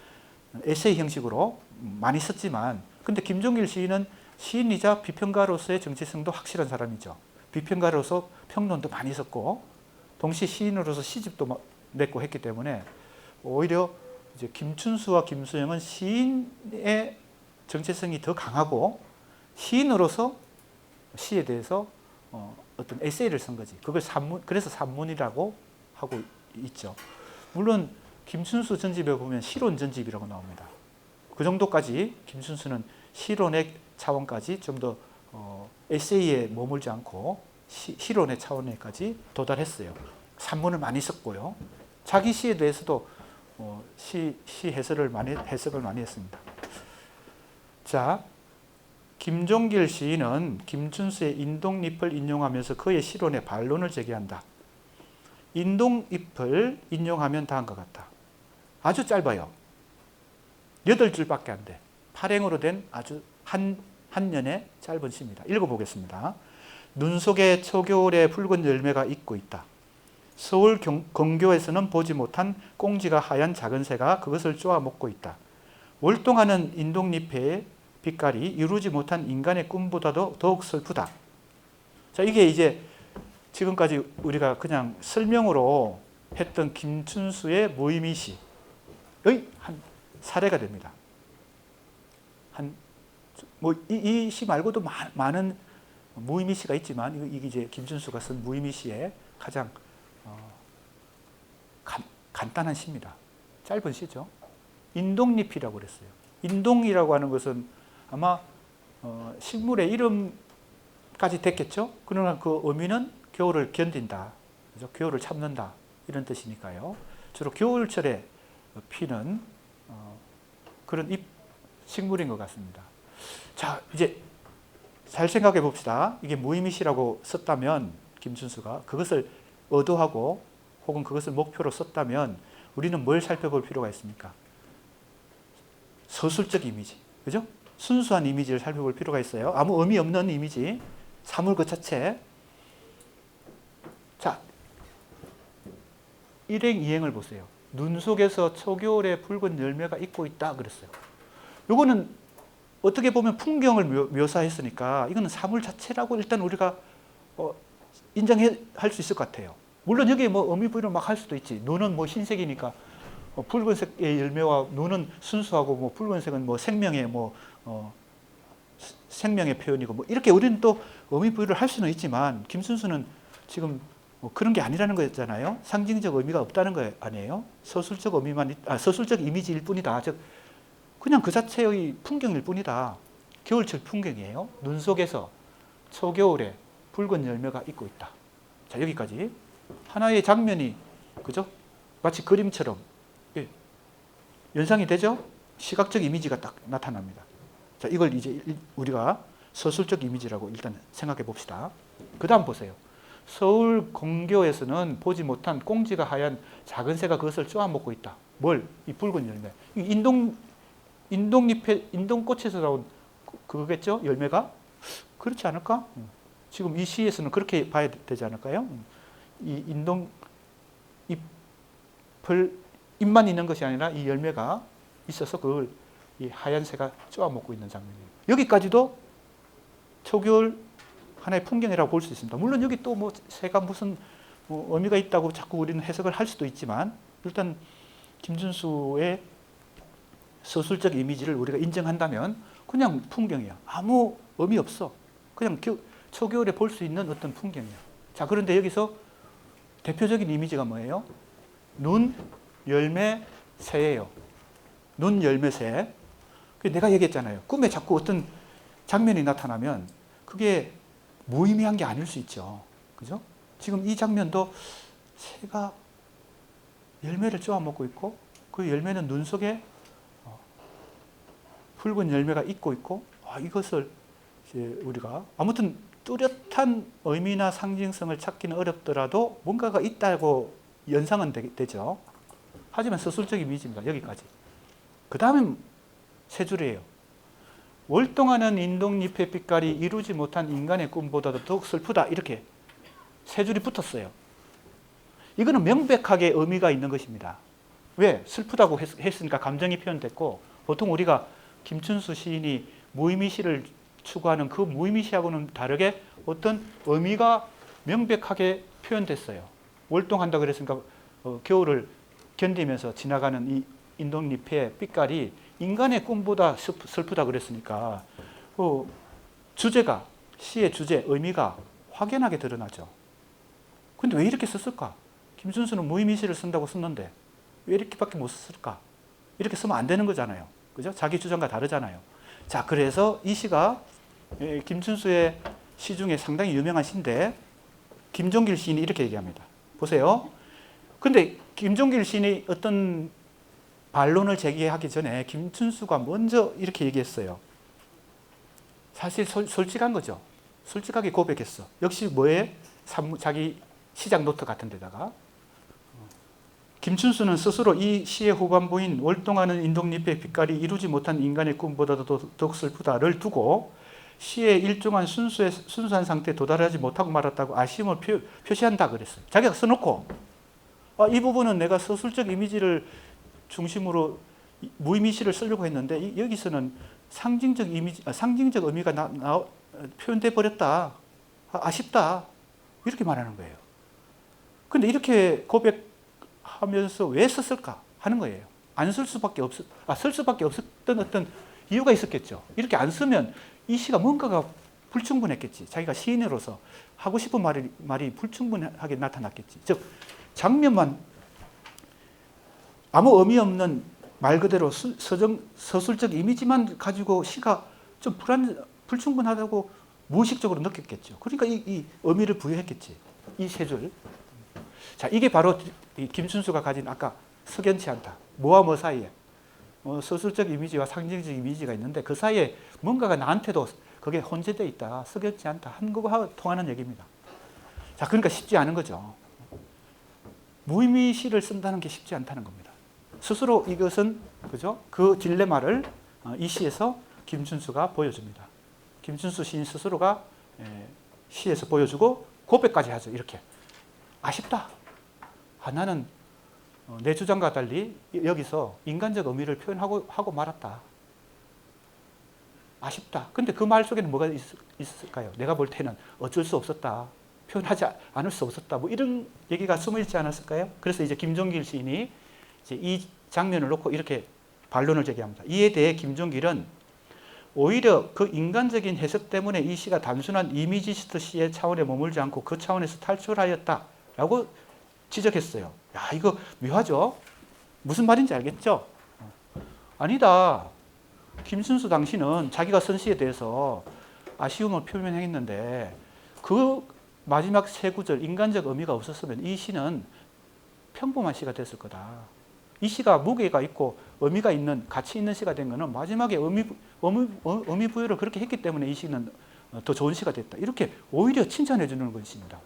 에세이 형식으로 많이 썼지만 근데 김종길 시인은 시인이자 비평가로서의 정체성도 확실한 사람이죠. 비평가로서 평론도 많이 썼고 동시에 시인으로서 시집도 냈고 했기 때문에 오히려 이제 김춘수와 김수영은 시인의 정체성이 더 강하고 시인으로서 시에 대해서 어떤 에세이를 쓴 거지. 그걸 그래서 산문이라고 하고 있죠. 물론 김춘수 전집에 보면 시론 전집이라고 나옵니다. 그 정도까지 김춘수는 시론의 차원까지 좀 더 에세이에 머물지 않고 시론의 차원에까지 도달했어요. 산문을 많이 썼고요. 자기 시에 대해서도 시 해석을 많이 했습니다. 자, 김종길 시인은 김춘수의 인동잎을 인용하면서 그의 시론에 반론을 제기한다. 인동잎을 인용하면 다음과 같다. 아주 짧아요. 8줄밖에 안 돼. 발행으로 된 아주 한 년의 짧은 시입니다. 읽어보겠습니다. 눈 속에 초겨울의 붉은 열매가 익고 있다. 서울 건교에서는 보지 못한 꽁지가 하얀 작은 새가 그것을 쪼아 먹고 있다. 월동하는 인동잎에 빛깔이 이루지 못한 인간의 꿈보다도 더욱 슬프다. 자, 이게 이제 지금까지 우리가 그냥 설명으로 했던 김춘수의 무의미 시의 한 사례가 됩니다. 이 시 말고도 많은 무의미 시가 있지만 이게 이제 김춘수가 쓴 무의미 시의 가장 간단한 시입니다. 짧은 시죠. 인동잎이라고 그랬어요. 인동이라고 하는 것은 아마 식물의 이름까지 됐겠죠. 그러나 그 의미는 겨울을 견딘다, 그죠? 겨울을 참는다 이런 뜻이니까요. 주로 겨울철에 피는 그런 잎 식물인 것 같습니다. 자, 이제 잘 생각해 봅시다. 이게 무의미시라고 썼다면 김춘수가 그것을 의도하고 혹은 그것을 목표로 썼다면 우리는 뭘 살펴볼 필요가 있습니까? 서술적 이미지, 그죠? 순수한 이미지를 살펴볼 필요가 있어요. 아무 의미 없는 이미지, 사물 그 자체. 자, 일행 이행을 보세요. 눈 속에서 초겨울의 붉은 열매가 익고 있다 그랬어요. 요거는 어떻게 보면 풍경을 묘사했으니까 이거는 사물 자체라고 일단 우리가 인정할 수 있을 것 같아요. 물론 여기에 뭐 의미부여를 막 할 수도 있지. 눈은 뭐 흰색이니까 붉은색의 열매와 눈은 순수하고 뭐 붉은색은 뭐 생명의 생명의 표현이고 뭐 이렇게 우리는 또 의미부여를 할 수는 있지만 김순수는 지금 뭐 그런 게 아니라는 거잖아요. 상징적 의미가 없다는 거 아니에요. 서술적 의미만 서술적 이미지일 뿐이다. 즉 그냥 그 자체의 풍경일 뿐이다. 겨울철 풍경이에요. 눈 속에서 초겨울에 붉은 열매가 익고 있다. 자, 여기까지 하나의 장면이 그죠? 마치 그림처럼 연상이 되죠? 시각적 이미지가 딱 나타납니다. 자, 이걸 이제 우리가 서술적 이미지라고 일단 생각해 봅시다. 그 다음 보세요. 서울 공교에서는 보지 못한 꽁지가 하얀 작은 새가 그것을 쪼아먹고 있다. 뭘? 이 붉은 열매. 인동꽃에서 나온 그거겠죠? 열매가? 그렇지 않을까? 지금 이 시에서는 그렇게 봐야 되지 않을까요? 이 인동 잎만 있는 것이 아니라 이 열매가 있어서 그걸 이 하얀 새가 쪼아먹고 있는 장면이에요. 여기까지도 초겨울 하나의 풍경이라고 볼 수 있습니다. 물론 여기 또 뭐 새가 무슨 의미가 있다고 자꾸 우리는 해석을 할 수도 있지만 일단 김준수의 서술적 이미지를 우리가 인정한다면 그냥 풍경이야. 아무 의미 없어. 그냥 초겨울에 볼 수 있는 어떤 풍경이야. 자, 그런데 여기서 대표적인 이미지가 뭐예요? 눈, 열매, 새예요. 눈, 열매, 새. 내가 얘기했잖아요. 꿈에 자꾸 어떤 장면이 나타나면 그게 무의미한 게 아닐 수 있죠. 그죠? 지금 이 장면도 새가 열매를 쪼아먹고 있고 그 열매는 눈 속에 붉은 열매가 익고 있고 이것을 이제 우리가 아무튼 뚜렷한 의미나 상징성을 찾기는 어렵더라도 뭔가가 있다고 연상은 되죠. 하지만 서술적 이미지입니다. 여기까지. 그 다음은 세 줄이에요. 월동하는 인동잎의 빛깔이 이루지 못한 인간의 꿈보다도 더욱 슬프다. 이렇게 세 줄이 붙었어요. 이거는 명백하게 의미가 있는 것입니다. 왜? 슬프다고 했으니까 감정이 표현됐고 보통 우리가 김춘수 시인이 무의미시를 추구하는 그 무의미시하고는 다르게 어떤 의미가 명백하게 표현됐어요. 월동한다 그랬으니까 겨울을 견디면서 지나가는 이 인동잎의 빛깔이 인간의 꿈보다 슬프다 그랬으니까 그 주제가 시의 주제, 의미가 확연하게 드러나죠. 근데 왜 이렇게 썼을까? 김순수는 무의미시를 쓴다고 썼는데 왜 이렇게밖에 못 썼을까? 이렇게 쓰면 안 되는 거잖아요. 그죠? 자기 주장과 다르잖아요. 자, 그래서 이 시가 김춘수의 시 중에 상당히 유명한 시인데 김종길 시인이 이렇게 얘기합니다. 보세요. 근데 김종길 시인이 어떤 반론을 제기하기 전에 김춘수가 먼저 이렇게 얘기했어요. 사실 솔직한 거죠. 솔직하게 고백했어. 역시 뭐에? 자기 시작 노트 같은 데다가 김춘수는 스스로 이 시의 후반부인 월동하는 인동잎의 빛깔이 이루지 못한 인간의 꿈보다도 더욱 슬프다를 두고 시의 일정한 순수한 상태에 도달하지 못하고 말았다고 아쉬움을 표시한다 그랬어요. 자기가 써놓고 이 부분은 내가 서술적 이미지를 중심으로 무의미시를 쓰려고 했는데 여기서는 상징적 이미지, 상징적 의미가 표현돼 버렸다. 아쉽다. 이렇게 말하는 거예요. 근데 이렇게 고백하면서 왜 썼을까 하는 거예요. 안 쓸 수밖에 쓸 수밖에 없었던 어떤 이유가 있었겠죠. 이렇게 안 쓰면 이 시가 뭔가가 불충분했겠지. 자기가 시인으로서 하고 싶은 말이 불충분하게 나타났겠지. 즉 장면만 아무 의미 없는 말 그대로 서술적 이미지만 가지고 시가 좀 불충분하다고 무의식적으로 느꼈겠죠. 그러니까 이 의미를 부여했겠지. 이 세 줄. 자, 이게 바로 김춘수가 가진 아까 석연치 않다. 뭐와 뭐 사이에 서술적 이미지와 상징적 이미지가 있는데 그 사이에 뭔가가 나한테도 그게 혼재되어 있다. 석연치 않다. 한국어와 통하는 얘기입니다. 자, 그러니까 쉽지 않은 거죠. 무의미 시를 쓴다는 게 쉽지 않다는 겁니다. 스스로 이것은 그죠? 그 딜레마를 이 시에서 김춘수가 보여줍니다. 김춘수 시인 스스로가 시에서 보여주고 고백까지 하죠. 이렇게 아쉽다. 나는 내 주장과 달리 여기서 인간적 의미를 표현하고 말았다. 아쉽다. 근데 그 말 속에는 뭐가 있을까요? 내가 볼 때는 어쩔 수 없었다. 표현하지 않을 수 없었다. 뭐 이런 얘기가 숨어 있지 않았을까요? 그래서 이제 김종길 시인이 이제 이 장면을 놓고 이렇게 반론을 제기합니다. 이에 대해 김종길은 오히려 그 인간적인 해석 때문에 이 시가 단순한 이미지스트 시의 차원에 머물지 않고 그 차원에서 탈출하였다라고 지적했어요. 야, 이거 묘하죠? 무슨 말인지 알겠죠? 아니다. 김춘수 당신은 자기가 쓴 시에 대해서 아쉬움을 표명했는데 그 마지막 세 구절 인간적 의미가 없었으면 이 시는 평범한 시가 됐을 거다. 이 시가 무게가 있고 의미가 있는 가치 있는 시가 된 것은 마지막에 의미 부여를 그렇게 했기 때문에 이 시는 더 좋은 시가 됐다. 이렇게 오히려 칭찬해 주는 것입니다.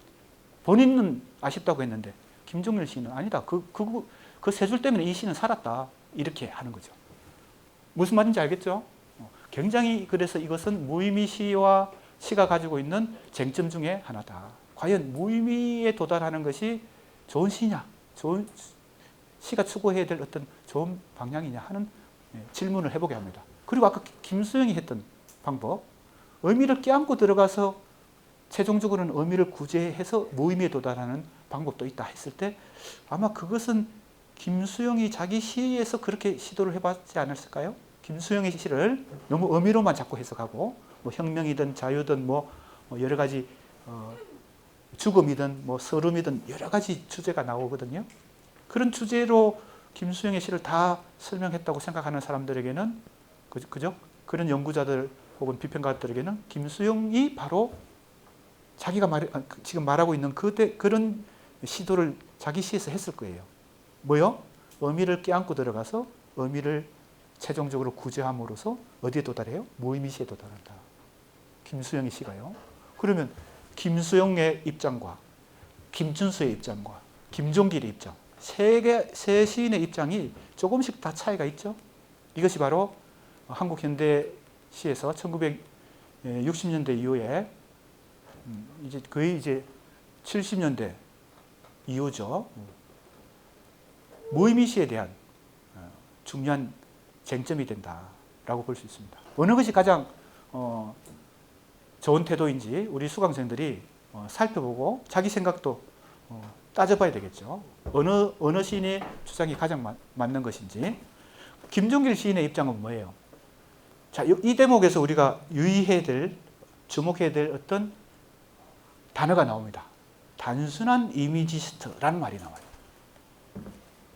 본인은 아쉽다고 했는데 김종일 시인은 아니다. 그 세 줄 때문에 이 시는 살았다. 이렇게 하는 거죠. 무슨 말인지 알겠죠? 굉장히 그래서 이것은 무의미 시와 시가 가지고 있는 쟁점 중에 하나다. 과연 무의미에 도달하는 것이 좋은 시냐? 좋은 시가 추구해야 될 어떤 좋은 방향이냐 하는 질문을 해보게 합니다. 그리고 아까 김수영이 했던 방법, 의미를 껴안고 들어가서 최종적으로는 의미를 구제해서 무의미에 도달하는 방법도 있다 했을 때 아마 그것은 김수영이 자기 시에서 그렇게 시도를 해봤지 않았을까요? 김수영의 시를 너무 의미로만 자꾸 해석하고 뭐 혁명이든 자유든 뭐 여러 가지 죽음이든 뭐 서름이든 여러 가지 주제가 나오거든요. 그런 주제로 김수영의 시를 다 설명했다고 생각하는 사람들에게는 그죠? 그런 연구자들 혹은 비평가들에게는 김수영이 바로 자기가 지금 말하고 있는 그런 시도를 자기 시에서 했을 거예요. 뭐요? 의미를 껴안고 들어가서 의미를 최종적으로 구제함으로써 어디에 도달해요? 무의미시에 도달한다. 김수영의 시가요. 그러면 김수영의 입장과 김춘수의 입장과 김종길의 입장, 세 시인의 입장이 조금씩 다 차이가 있죠. 이것이 바로 한국 현대 시에서 1960년대 이후에 이제 거의 이제 70년대 이후죠. 무의미시에 대한 중요한 쟁점이 된다라고 볼 수 있습니다. 어느 것이 가장 좋은 태도인지 우리 수강생들이 살펴보고 자기 생각도 따져봐야 되겠죠. 어느 시인의 주장이 가장 맞는 것인지. 김종길 시인의 입장은 뭐예요? 자, 이 대목에서 우리가 유의해야 될, 주목해야 될 어떤 단어가 나옵니다. 단순한 이미지스트라는 말이 나와요.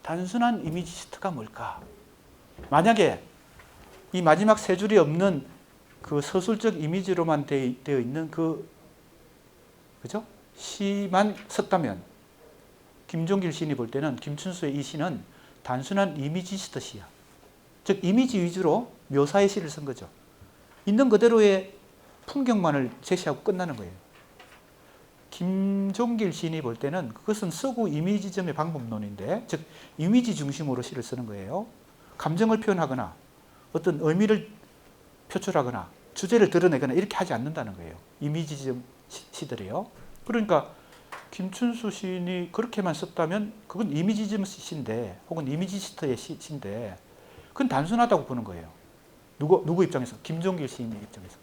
단순한 이미지스트가 뭘까? 만약에 이 마지막 세 줄이 없는 그 서술적 이미지로만 되어 있는 그죠? 시만 썼다면 김종길 시인이 볼 때는 김춘수의 이 시는 단순한 이미지스트 시야. 즉 이미지 위주로 묘사의 시를 쓴 거죠. 있는 그대로의 풍경만을 제시하고 끝나는 거예요. 김종길 시인이 볼 때는 그것은 서구 이미지점의 방법론인데, 즉 이미지 중심으로 시를 쓰는 거예요. 감정을 표현하거나 어떤 의미를 표출하거나 주제를 드러내거나 이렇게 하지 않는다는 거예요. 이미지점 시들이요. 그러니까 김춘수 시인이 그렇게만 썼다면 그건 이미지점 시인데, 혹은 이미지스트의 시인데 그건 단순하다고 보는 거예요. 누구 입장에서? 김종길 시인의 입장에서.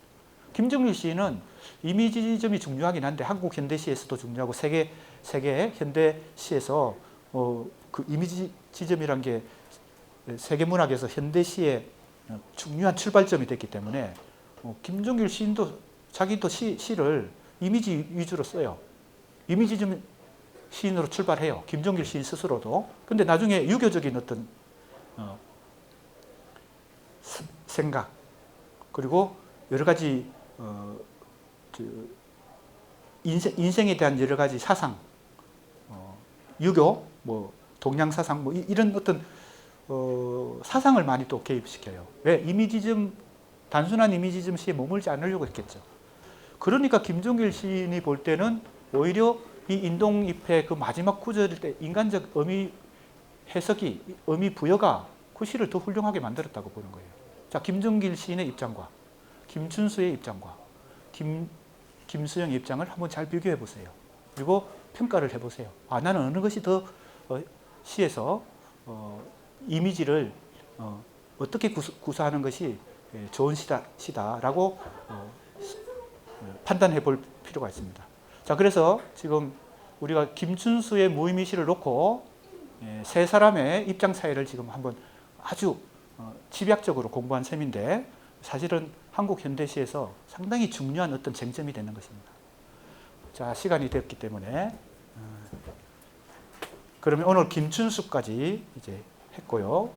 김종길 시인은 이미지점이 중요하긴 한데 한국 현대시에서도 중요하고 세계 현대시에서 그 이미지점이란 게 세계 문학에서 현대시의 중요한 출발점이 됐기 때문에 김종길 시인도 자기도 시를 이미지 위주로 써요. 이미지점 시인으로 출발해요. 김종길 시인 스스로도. 근데 나중에 유교적인 어떤 생각 그리고 여러 가지 인생에 대한 여러 가지 사상, 유교, 뭐 동양 사상, 뭐 이런 어떤 사상을 많이 또 개입시켜요. 왜? 단순한 이미지점 시에 머물지 않으려고 했겠죠. 그러니까 김종길 시인이 볼 때는 오히려 이 인동잎의 그 마지막 구절일 때 인간적 의미 해석이, 의미 부여가 그 시를 더 훌륭하게 만들었다고 보는 거예요. 자, 김종길 시인의 입장과 김춘수의 입장과 김수영의 입장을 한번 잘 비교해 보세요. 그리고 평가를 해보세요. 나는 어느 것이 더 시에서 이미지를 어떻게 구사하는 것이 좋은 시다라고 판단해 볼 필요가 있습니다. 자, 그래서 지금 우리가 김춘수의 무의미시를 놓고 세 사람의 입장 차이를 지금 한번 아주 집약적으로 공부한 셈인데 사실은 한국 현대시에서 상당히 중요한 어떤 쟁점이 되는 것입니다. 자, 시간이 됐기 때문에 그러면 오늘 김춘수까지 이제 했고요.